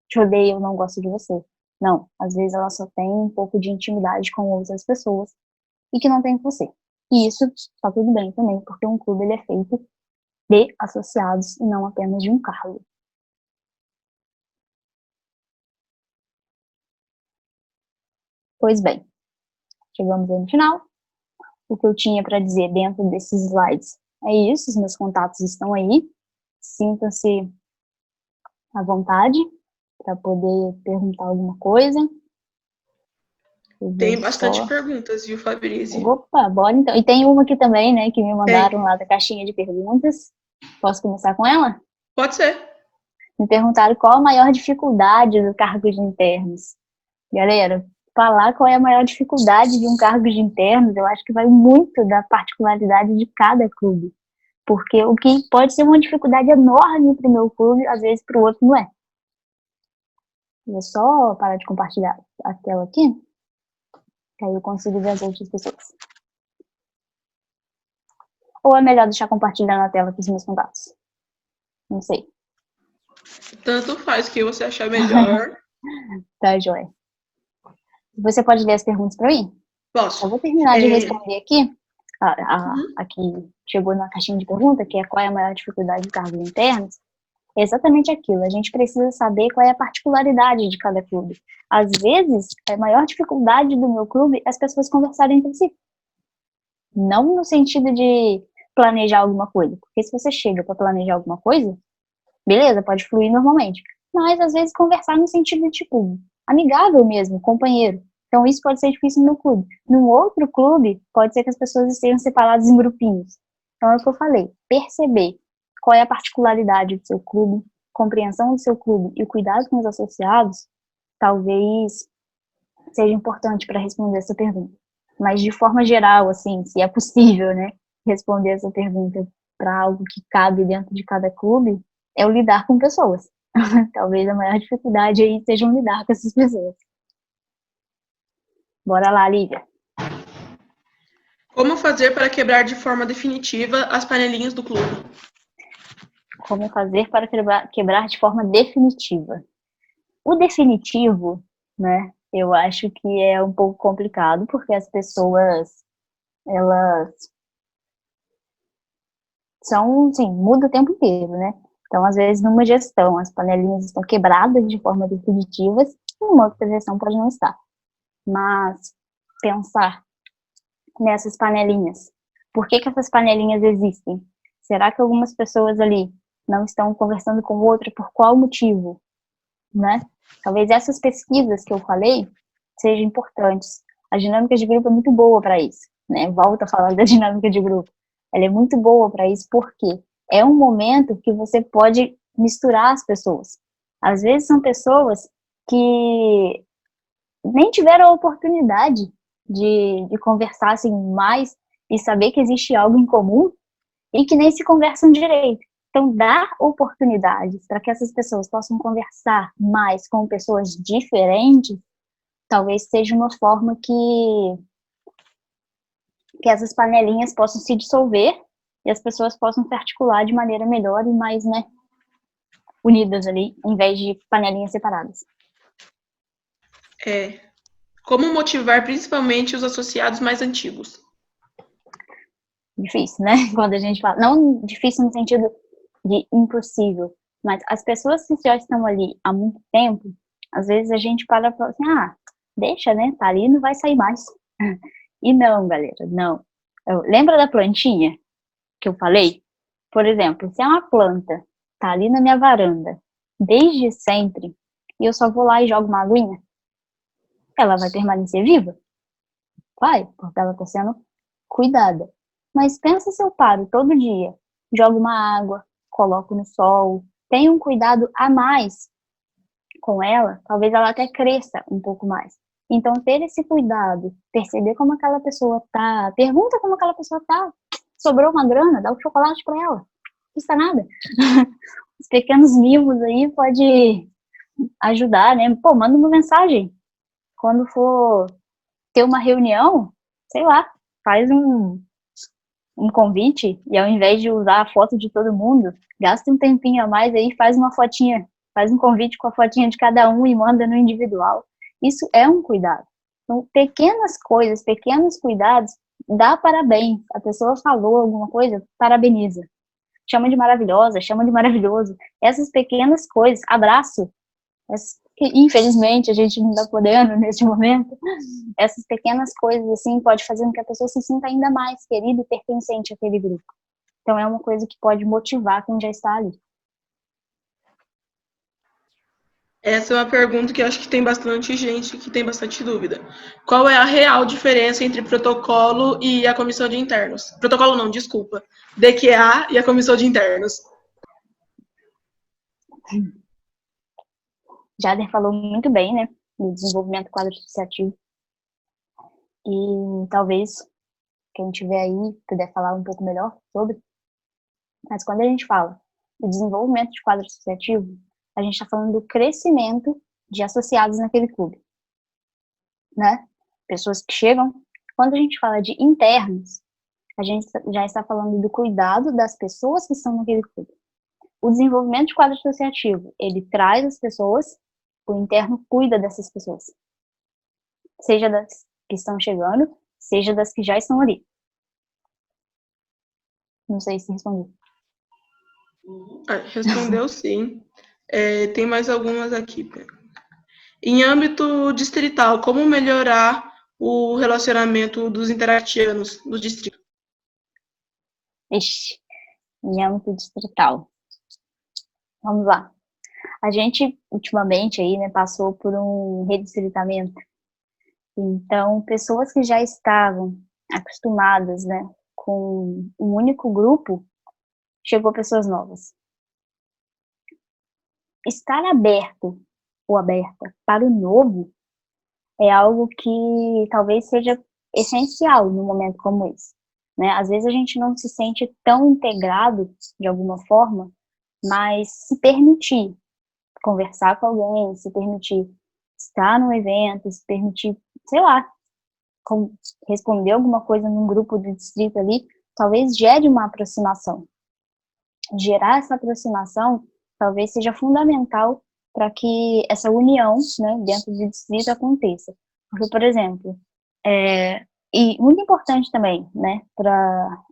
te odeia ou não gosta de você. Não, às vezes ela só tem um pouco de intimidade com outras pessoas e que não tem com você. E isso tá tudo bem também, porque um clube ele é feito de associados e não apenas de um cargo. Pois bem, chegamos aí no final. O que eu tinha para dizer dentro desses slides é isso, os meus contatos estão aí. Sintam-se à vontade para poder perguntar alguma coisa. Tem bastante perguntas, viu, Fabrício? Opa, bora então. E tem uma aqui também, né, que me mandaram lá da caixinha de perguntas. Posso começar com ela? Pode ser. Me perguntaram qual a maior dificuldade do cargo de internos. Galera, falar qual é a maior dificuldade de um cargo de internos, eu acho que vai muito da particularidade de cada clube. Porque o que pode ser uma dificuldade enorme para o meu clube, às vezes para o outro não é. Vou só parar de compartilhar a tela aqui, que aí eu consigo ver as outras pessoas. Ou é melhor deixar compartilhando a tela com os meus contatos? Não sei. Tanto faz o que você achar melhor. Tá, joia. Você pode ler as perguntas para mim? Posso. Eu vou terminar de responder aqui. Aqui chegou na caixinha de pergunta, que é qual é a maior dificuldade do cargo internos. É exatamente aquilo. A gente precisa saber qual é a particularidade de cada clube. Às vezes, a maior dificuldade do meu clube é as pessoas conversarem entre si. Não no sentido de planejar alguma coisa. Porque se você chega para planejar alguma coisa, beleza, pode fluir normalmente. Mas, às vezes, conversar no sentido, tipo, amigável mesmo, companheiro. Então, isso pode ser difícil no clube. Num outro clube, pode ser que as pessoas estejam separadas em grupinhos. Então, é o que eu falei. Perceber qual é a particularidade do seu clube, compreensão do seu clube e o cuidado com os associados, talvez seja importante para responder essa pergunta. Mas, de forma geral, assim, se é possível, né, responder essa pergunta para algo que cabe dentro de cada clube, é o lidar com pessoas. Talvez a maior dificuldade aí seja lidar com essas pessoas. Bora lá, Lívia. Como fazer para quebrar de forma definitiva as panelinhas do clube? Como fazer para quebrar de forma definitiva? O definitivo, né, eu acho que é um pouco complicado, porque as pessoas, elas são, assim, muda o tempo inteiro, né? Então, às vezes, numa gestão, as panelinhas estão quebradas de forma definitiva, e numa outra gestão pode não estar. Mas pensar nessas panelinhas. Por que essas panelinhas existem? Será que algumas pessoas ali não estão conversando com outra por qual motivo? Né? Talvez essas pesquisas que eu falei sejam importantes. A dinâmica de grupo é muito boa para isso, né? Volto a falar da dinâmica de grupo. Ela é muito boa para isso porque é um momento que você pode misturar as pessoas. Às vezes são pessoas que nem tiveram a oportunidade de conversar assim mais e saber que existe algo em comum e que nem se conversam direito. Então, dar oportunidades para que essas pessoas possam conversar mais com pessoas diferentes, talvez seja uma forma que essas panelinhas possam se dissolver e as pessoas possam se articular de maneira melhor e mais, né, unidas ali, em vez de panelinhas separadas. Como motivar principalmente os associados mais antigos? Difícil, né? Quando a gente fala, não difícil no sentido de impossível, mas as pessoas que já estão ali há muito tempo, às vezes a gente para e fala assim, deixa, né? Tá ali, não vai sair mais. E não, galera, não. Lembra da plantinha que eu falei? Por exemplo, se é uma planta, tá ali na minha varanda, desde sempre, e eu só vou lá e jogo uma aguinha, ela vai permanecer viva? Vai, porque ela está sendo cuidada. Mas pensa se eu paro todo dia, jogo uma água, coloco no sol, tenho um cuidado a mais com ela, talvez ela até cresça um pouco mais. Então, ter esse cuidado, perceber como aquela pessoa tá, pergunta como aquela pessoa tá, sobrou uma grana, dá um chocolate para ela, não custa nada. Os pequenos mimos aí pode ajudar, né? Pô, manda uma mensagem. Quando for ter uma reunião, sei lá, faz um convite e ao invés de usar a foto de todo mundo, gasta um tempinho a mais aí, faz uma fotinha, faz um convite com a fotinha de cada um e manda no individual. Isso é um cuidado. Então, pequenas coisas, pequenos cuidados, dá parabéns. A pessoa falou alguma coisa, parabeniza. Chama de maravilhosa, chama de maravilhoso. Essas pequenas coisas, abraço. Infelizmente, a gente não está podendo nesse momento. Essas pequenas coisas, assim, pode fazer com que a pessoa se sinta ainda mais querida e pertencente àquele grupo. Então, é uma coisa que pode motivar quem já está ali. Essa é uma pergunta que eu acho que tem bastante gente que tem bastante dúvida. Qual é a real diferença entre protocolo e a comissão de internos? Protocolo não, desculpa. DQA e a comissão de internos. Jader falou muito bem, né, do desenvolvimento do quadro associativo. E talvez quem tiver aí puder falar um pouco melhor sobre. Mas quando a gente fala do desenvolvimento de quadro associativo, a gente está falando do crescimento de associados naquele clube, né? Pessoas que chegam. Quando a gente fala de internos, a gente já está falando do cuidado das pessoas que estão naquele clube. O desenvolvimento de quadro associativo, ele traz as pessoas, o interno cuida dessas pessoas. Seja das que estão chegando, seja das que já estão ali. Não sei se respondi. Respondeu sim. Tem mais algumas aqui. Em âmbito distrital, como melhorar o relacionamento dos interactianos no distrito? Ixi, em âmbito distrital. Vamos lá. A gente, ultimamente, aí, né, passou por um redistritamento. Então, pessoas que já estavam acostumadas, né, com um único grupo, chegou pessoas novas. Estar aberto ou aberta para o novo é algo que talvez seja essencial num momento como esse, né? Às vezes a gente não se sente tão integrado de alguma forma, mas se permitir conversar com alguém, se permitir estar no evento, se permitir, sei lá, responder alguma coisa num grupo do distrito ali, talvez gere uma aproximação. Gerar essa aproximação talvez seja fundamental para que essa união, né, dentro do distrito aconteça. Porque, por exemplo, e muito importante também, né,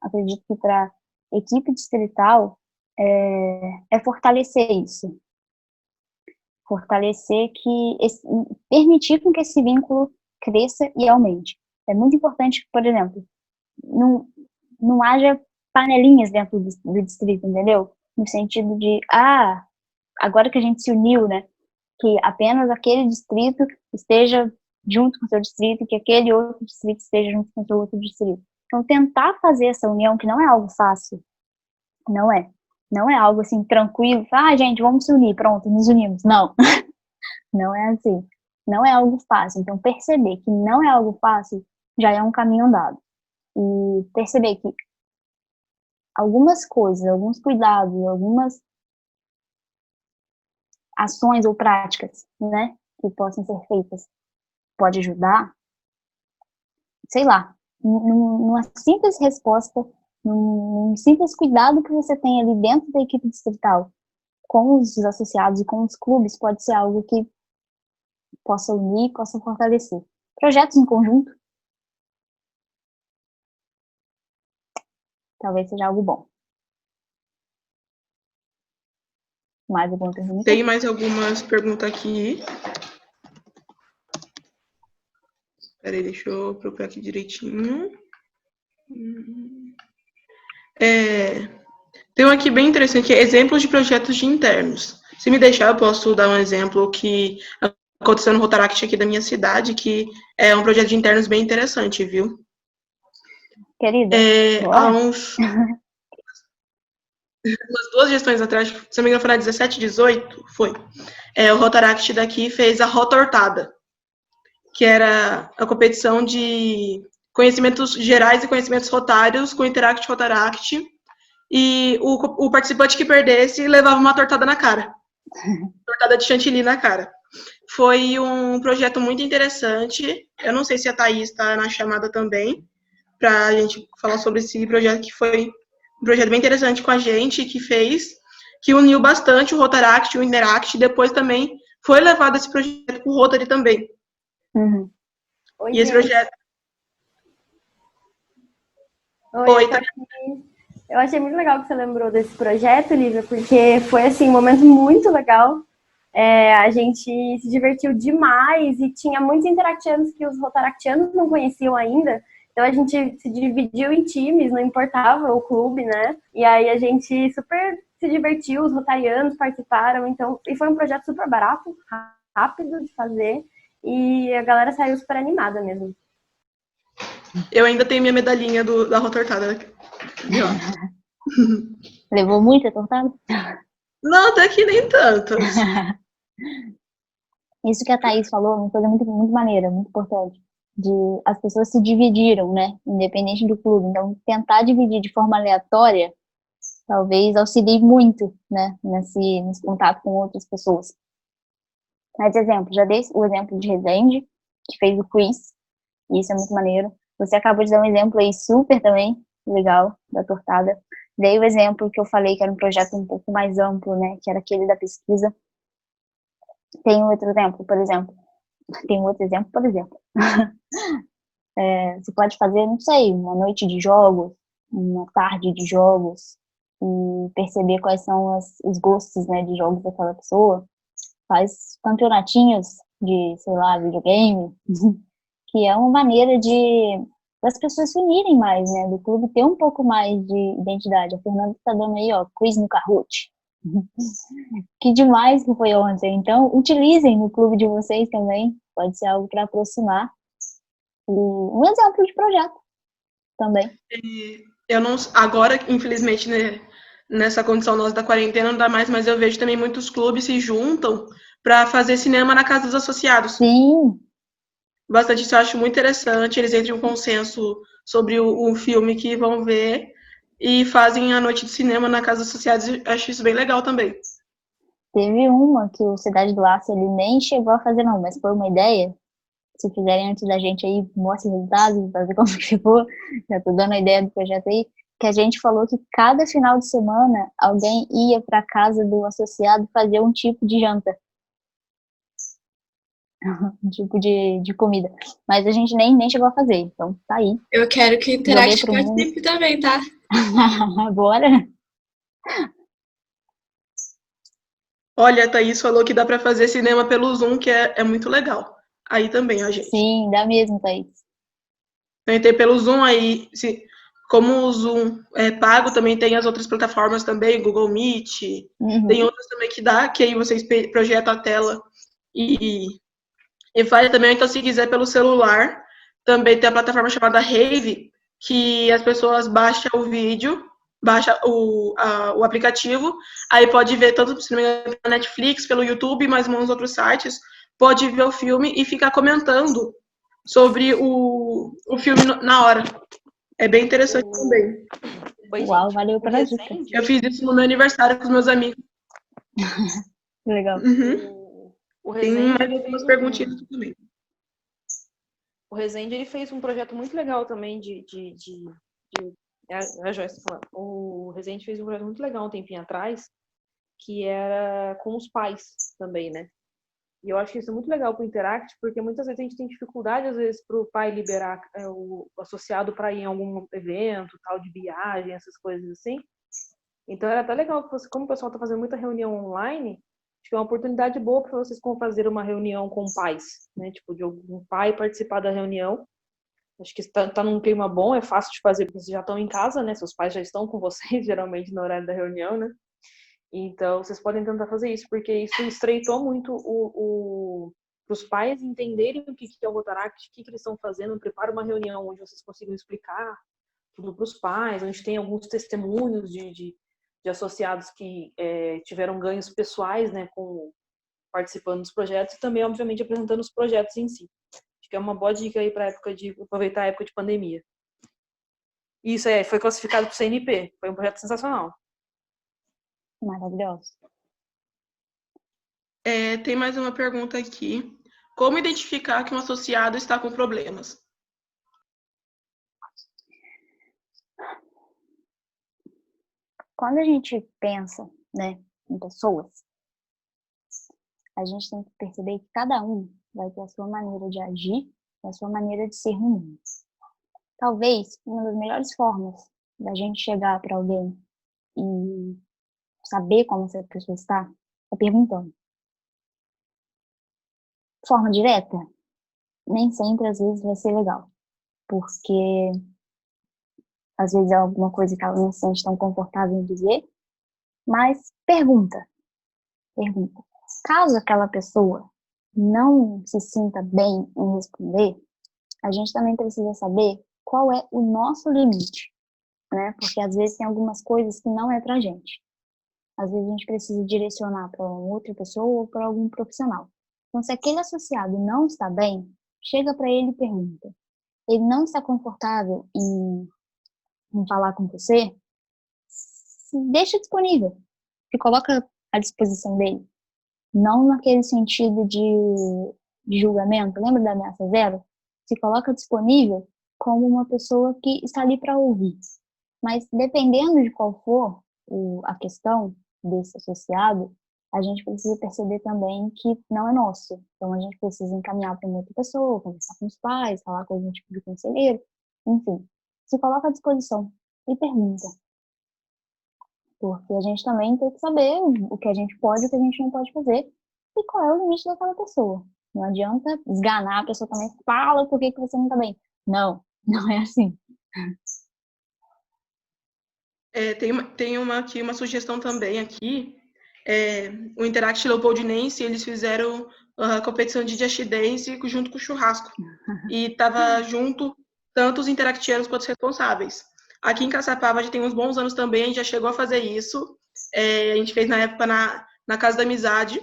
acredito que para equipe distrital, é fortalecer isso. Fortalecer permitir com que esse vínculo cresça e aumente. É muito importante que, por exemplo, não haja panelinhas dentro do distrito, entendeu? No sentido de, agora que a gente se uniu, né, que apenas aquele distrito esteja junto com o seu distrito, que aquele outro distrito esteja junto com o seu outro distrito. Então, tentar fazer essa união, que não é algo fácil, não é. Não é algo assim, tranquilo, gente, vamos se unir, pronto, nos unimos. Não, não é assim. Não é algo fácil. Então, perceber que não é algo fácil já é um caminho andado. E perceber que algumas coisas, alguns cuidados, algumas ações ou práticas, né, que possam ser feitas, pode ajudar, sei lá, numa simples resposta, num simples cuidado que você tem ali dentro da equipe distrital, com os associados e com os clubes, pode ser algo que possa unir, possa fortalecer. Projetos em conjunto, talvez seja algo bom. Mais alguma pergunta? Tem mais algumas perguntas aqui. Peraí, deixa eu procurar aqui direitinho. Tem um aqui bem interessante, exemplos de projetos de internos. Se me deixar, eu posso dar um exemplo que aconteceu no Rotaract aqui da minha cidade, que é um projeto de internos bem interessante, viu? Querida, há umas 2 gestões atrás, se não me engano, foi na 17, 18, foi. O Rotaract daqui fez a Rota Hortada, que era a competição de conhecimentos gerais e conhecimentos rotários com Interact Rotaract. E o participante que perdesse levava uma tortada na cara. Tortada de chantilly na cara. Foi um projeto muito interessante. Eu não sei se a Thaís está na chamada também, para a gente falar sobre esse projeto, que foi um projeto bem interessante com a gente, que uniu bastante o Rotaract e o Interact, e depois também foi levado esse projeto para o Rotary também. Uhum. Oi, e esse projeto... Oi, tá... Eu achei muito legal que você lembrou desse projeto, Lívia, porque foi assim, um momento muito legal. A gente se divertiu demais e tinha muitos interactianos que os rotaractianos não conheciam ainda. Então a gente se dividiu em times, não importava o clube, né? E aí a gente super se divertiu, os rotarianos participaram. Então, e foi um projeto super barato, rápido de fazer, e a galera saiu super animada mesmo. Eu ainda tenho minha medalhinha da Rota Hortada. Levou muita tortada? Não, até que nem tanto. Isso que a Thaís falou é uma coisa muito, muito maneira, muito importante. As pessoas se dividiram, né? Independente do clube. Então, tentar dividir de forma aleatória talvez auxilie muito, né? Nesse contato com outras pessoas. Mas, exemplo, já dei o exemplo de Resende, que fez o quiz. E isso é muito maneiro. Você acabou de dar um exemplo aí super também legal da tortada. Dei o exemplo que eu falei que era um projeto um pouco mais amplo, né? Que era aquele da pesquisa. Tem outro exemplo, por exemplo. Você pode fazer, não sei, uma noite de jogos, uma tarde de jogos, e perceber quais são os gostos, né, de jogos daquela pessoa. Faz campeonatinhos de, sei lá, videogame, que é uma maneira das pessoas se unirem mais, né, do clube ter um pouco mais de identidade. A Fernanda está dando aí, ó, quiz no Kahoot. Que demais que foi ontem. Então, utilizem no clube de vocês também. Pode ser algo para aproximar. E um exemplo de projeto também. Eu não, agora, infelizmente, né, nessa condição nossa da quarentena não dá mais, mas eu vejo também muitos clubes se juntam para fazer cinema na casa dos associados. Sim. Bastante, isso eu acho muito interessante. Eles entram em um consenso sobre o filme que vão ver e fazem a noite de cinema na casa dos associados. Eu acho isso bem legal também. Teve uma que o Cidade do Aço ele nem chegou a fazer, não, mas foi uma ideia. Se fizerem antes da gente aí, mostre resultados, pra ver como que ficou. Já tô dando a ideia do projeto aí. Que a gente falou que cada final de semana alguém ia para casa do associado fazer um tipo de janta. Um tipo de comida. Mas a gente nem chegou a fazer, então tá aí. Eu quero que o Interact participe também, tá? Bora! Olha, a Thaís falou que dá para fazer cinema pelo Zoom, que é muito legal. Aí também, a gente. Sim, dá mesmo, Thaís. Tem pelo Zoom aí, como o Zoom é pago, também tem as outras plataformas também, Google Meet, tem outras também que dá, que aí vocês projetam a tela e faz também. Então, se quiser pelo celular, também tem a plataforma chamada Rave, que as pessoas baixam o vídeo, baixa o aplicativo, aí pode ver tanto se não me engano, pela Netflix, pelo YouTube, mas uns outros sites, pode ver o filme e ficar comentando sobre o filme na hora. É bem interessante também. Oi, uau, valeu pela dica. Eu fiz isso no meu aniversário com os meus amigos. Legal. Tem mais algumas perguntinhas também. O Rezende, ele fez um projeto muito legal também a Joyce falando. O Rezende fez um projeto muito legal um tempinho atrás, que era com os pais também, né? E eu acho isso muito legal para o Interact, porque muitas vezes a gente tem dificuldade, às vezes, para o pai liberar o associado para ir em algum evento, tal, de viagem, essas coisas assim. Então era até legal, como o pessoal está fazendo muita reunião online, acho que é uma oportunidade boa para vocês fazer uma reunião com pais, né? Tipo, de algum pai participar da reunião. Acho que está num clima bom, é fácil de fazer, porque vocês já estão em casa, né? Seus pais já estão com vocês, geralmente, no horário da reunião, né? Então, vocês podem tentar fazer isso, porque isso estreitou muito para os pais entenderem o que é o Rotaract, o que eles estão fazendo. Prepara uma reunião onde vocês consigam explicar tudo para os pais, onde tem alguns testemunhos de associados que tiveram ganhos pessoais, né, participando dos projetos, e também, obviamente, apresentando os projetos em si. Acho que é uma boa dica aí para aproveitar a época de pandemia. Isso foi classificado para o CNP, foi um projeto sensacional. Maravilhoso. Tem mais uma pergunta aqui. Como identificar que um associado está com problemas? Quando a gente pensa, né, em pessoas, a gente tem que perceber que cada um vai ter a sua maneira de agir, a sua maneira de ser no mundo. Talvez uma das melhores formas da gente chegar para alguém e saber como essa pessoa está é perguntando. Forma direta? Nem sempre, às vezes, vai ser legal. Porque, às vezes, é alguma coisa que ela não se sente tão confortável em dizer. Mas pergunta. Pergunta. Caso aquela pessoa não se sinta bem em responder, a gente também precisa saber qual é o nosso limite, né? Porque, às vezes, tem algumas coisas que não é pra gente. Às vezes, a gente precisa direcionar para outra pessoa ou para algum profissional. Então, se aquele associado não está bem, chega para ele e pergunta. Ele não está confortável em falar com você? Deixa disponível. Se coloca à disposição dele. Não naquele sentido de julgamento. Lembra da ameaça zero? Se coloca disponível como uma pessoa que está ali para ouvir. Mas dependendo de qual for a questão desse associado, a gente precisa perceber também que não é nosso. Então, a gente precisa encaminhar para uma outra pessoa, conversar com os pais, falar com algum tipo de conselheiro, enfim. Se coloca à disposição e pergunta. Porque a gente também tem que saber o que a gente pode e o que a gente não pode fazer e qual é o limite daquela pessoa. Não adianta esganar, a pessoa também fala por que você não tá bem. Não, não é assim. Aqui uma sugestão também aqui. O Interact Leopoldinense, eles fizeram a competição de Just Dance junto com o churrasco. E tava junto tanto os interactieros quanto os responsáveis. Aqui em Caçapava já tem uns bons anos também, a gente já chegou a fazer isso. A gente fez na época na Casa da Amizade.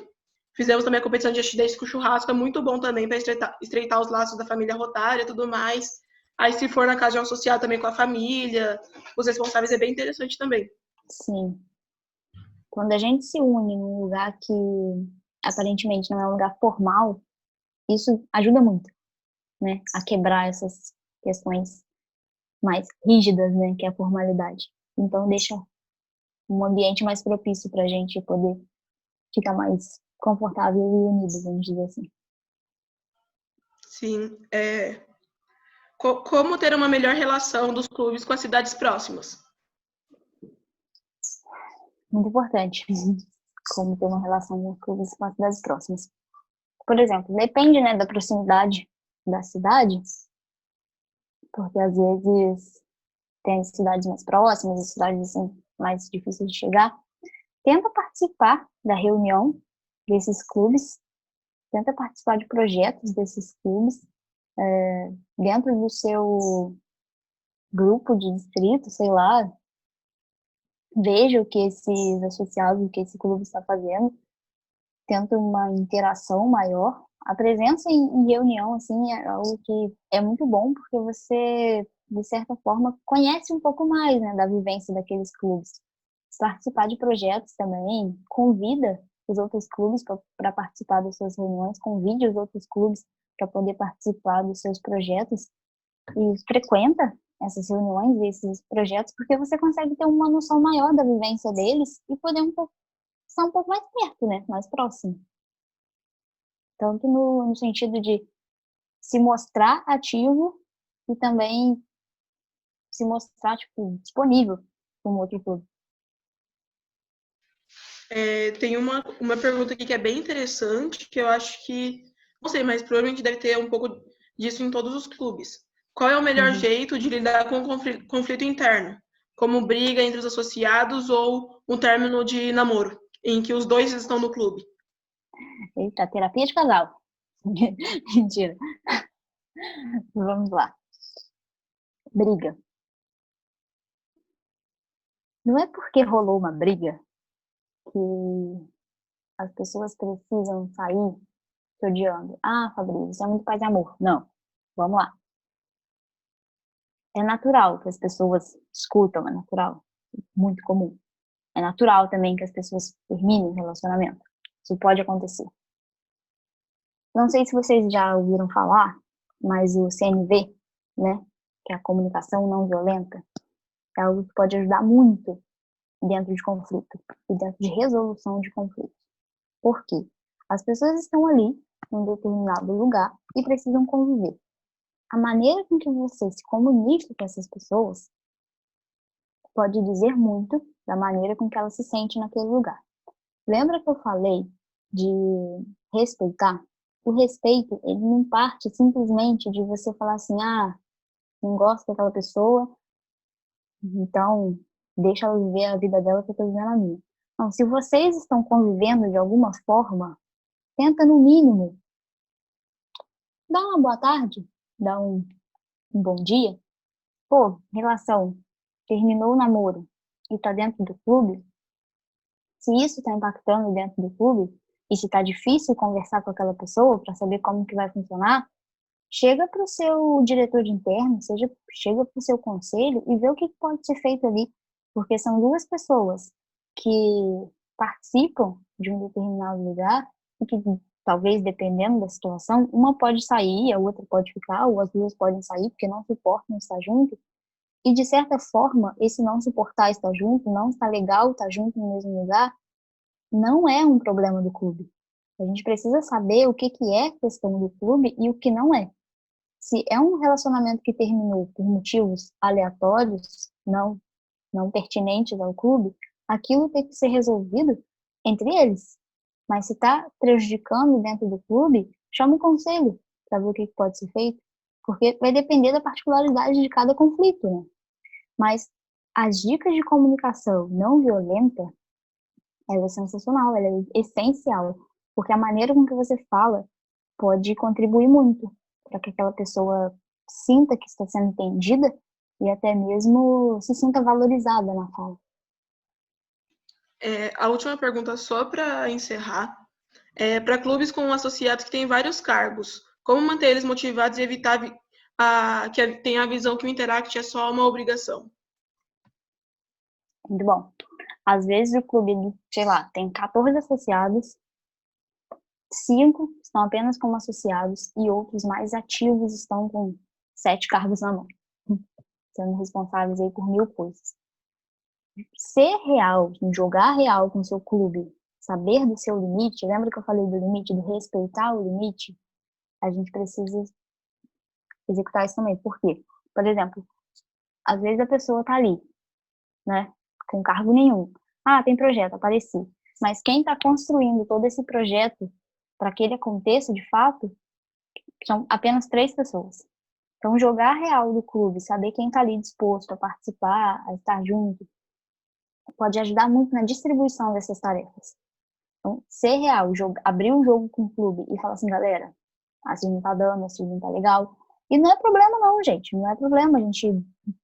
Fizemos também a competição de Just Dance com o churrasco, é muito bom também para estreitar os laços da família Rotária e tudo mais. Aí, se for na casa de um associado também com a família, os responsáveis, é bem interessante também. Sim. Quando a gente se une num lugar que aparentemente não é um lugar formal, isso ajuda muito, né, a quebrar essas questões mais rígidas, né, que é a formalidade. Então, deixa um ambiente mais propício para a gente poder ficar mais confortável e unido, vamos dizer assim. Sim. Como ter uma melhor relação dos clubes com as cidades próximas? Muito importante. Como ter uma relação com os clubes com as cidades próximas. Por exemplo, depende, né, da proximidade da cidade, porque às vezes tem cidades mais próximas e cidades assim, mais difíceis de chegar. Tenta participar da reunião desses clubes, tenta participar de projetos desses clubes, dentro do seu grupo de distrito, sei lá, veja o que esses associados, o que esse clube está fazendo, tenta uma interação maior. A presença em reunião, assim, é algo que é muito bom, porque você, de certa forma, conhece um pouco mais, né, da vivência daqueles clubes. Participar de projetos também, convida os outros clubes para participar das suas reuniões, convide os outros clubes para poder participar dos seus projetos e frequenta essas reuniões, esses projetos, porque você consegue ter uma noção maior da vivência deles e poder estar um pouco mais perto, né, mais próximo. Tanto no sentido de se mostrar ativo e também se mostrar, tipo, disponível para um outro clube. Tem uma pergunta aqui que é bem interessante, que eu acho que, não sei, mas provavelmente deve ter um pouco disso em todos os clubes. Qual é o melhor jeito de lidar com o conflito interno? Como briga entre os associados ou um término de namoro, em que os dois estão no clube? Eita, terapia de casal. Mentira. Vamos lá. Briga. Não é porque rolou uma briga que as pessoas precisam sair te odiando. Ah, Fabrício, isso é muito paz e amor. Não. Vamos lá. É natural que as pessoas discutam, é natural. Muito comum. É natural também que as pessoas terminem o relacionamento. Isso pode acontecer. Não sei se vocês já ouviram falar, mas o CNV, né, que é a comunicação não violenta, é algo que pode ajudar muito dentro de conflito e dentro de resolução de conflitos. Por quê? As pessoas estão ali, em um determinado lugar, e precisam conviver. A maneira com que você se comunica com essas pessoas pode dizer muito da maneira com que ela se sente naquele lugar. Lembra que eu falei de respeitar? O respeito, ele não parte simplesmente de você falar assim, ah, não gosto daquela pessoa, então deixa ela viver a vida dela que eu estou vivendo a minha. Não, se vocês estão convivendo de alguma forma, tenta no mínimo dar uma boa tarde, dar um bom dia. Pô, relação, terminou o namoro e tá dentro do clube, se isso está impactando dentro do clube, e se está difícil conversar com aquela pessoa para saber como que vai funcionar, chega para o seu diretor de interno, chega para o seu conselho e vê o que pode ser feito ali, porque são duas pessoas que participam de um determinado lugar e que talvez, dependendo da situação, uma pode sair, a outra pode ficar, ou as duas podem sair porque não suportam estar junto. E, de certa forma, esse não suportar estar junto, não estar legal estar junto no mesmo lugar, não é um problema do clube. A gente precisa saber o que é questão do clube e o que não é. Se é um relacionamento que terminou por motivos aleatórios, não pertinentes ao clube, aquilo tem que ser resolvido entre eles. Mas se está prejudicando dentro do clube, chama o conselho para ver o que pode ser feito, porque vai depender da particularidade de cada conflito, né? Mas as dicas de comunicação não violenta, ela é sensacional, ela é essencial, porque a maneira com que você fala pode contribuir muito para que aquela pessoa sinta que está sendo entendida e até mesmo se sinta valorizada na fala. A última pergunta, só para encerrar, para clubes com associados que têm vários cargos, como manter eles motivados e evitar que tenha a visão que o Interact é só uma obrigação? Muito bom. Às vezes o clube, sei lá, tem 14 associados, 5 estão apenas como associados e outros mais ativos estão com 7 cargos na mão, sendo responsáveis aí por 1000 coisas. Ser real, jogar real com o seu clube, saber do seu limite, lembra que eu falei do limite, do respeitar o limite? A gente precisa executar isso também. Por quê? Por exemplo, às vezes a pessoa tá ali, né, com cargo nenhum. Ah, tem projeto, apareci. Mas quem está construindo todo esse projeto para que ele aconteça de fato, são apenas 3 pessoas. Então, jogar real do clube, saber quem está ali disposto a participar, a estar junto, pode ajudar muito na distribuição dessas tarefas. Então, ser real, abrir um jogo com o clube e falar assim, galera, assim não tá dando, assim não tá legal. E não é problema não, gente. Não é problema a gente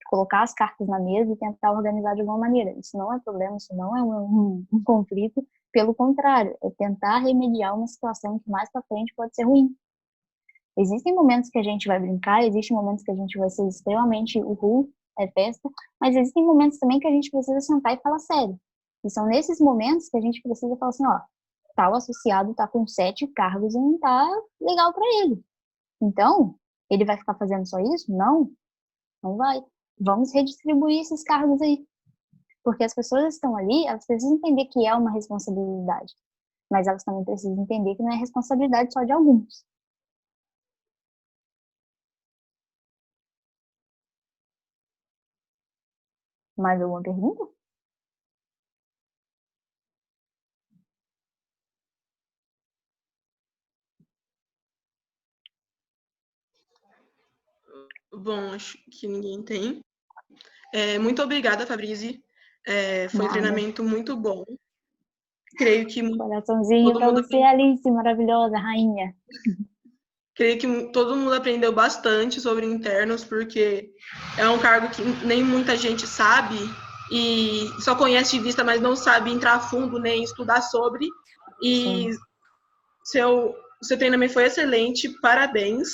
colocar as cartas na mesa e tentar organizar de alguma maneira. Isso não é problema, isso não é um conflito. Pelo contrário, é tentar remediar uma situação que mais pra frente pode ser ruim. Existem momentos que a gente vai brincar, existem momentos que a gente vai ser extremamente uhul, é festa, mas existem momentos também que a gente precisa sentar e falar sério. E são nesses momentos que a gente precisa falar assim, ó, tal associado tá com 7 cargos e não tá legal para ele. Então, ele vai ficar fazendo só isso? Não, não vai. Vamos redistribuir esses cargos aí. Porque as pessoas estão ali, elas precisam entender que é uma responsabilidade. Mas elas também precisam entender que não é responsabilidade só de alguns. Mais alguma pergunta? Bom, acho que ninguém tem. Muito obrigada, Fabrício. Foi um treinamento muito bom. Creio que coraçãozinho para você, Alice, maravilhosa, rainha. Creio que todo mundo aprendeu bastante sobre internos, porque é um cargo que nem muita gente sabe e só conhece de vista, mas não sabe entrar a fundo nem estudar sobre. E seu treinamento foi excelente, parabéns.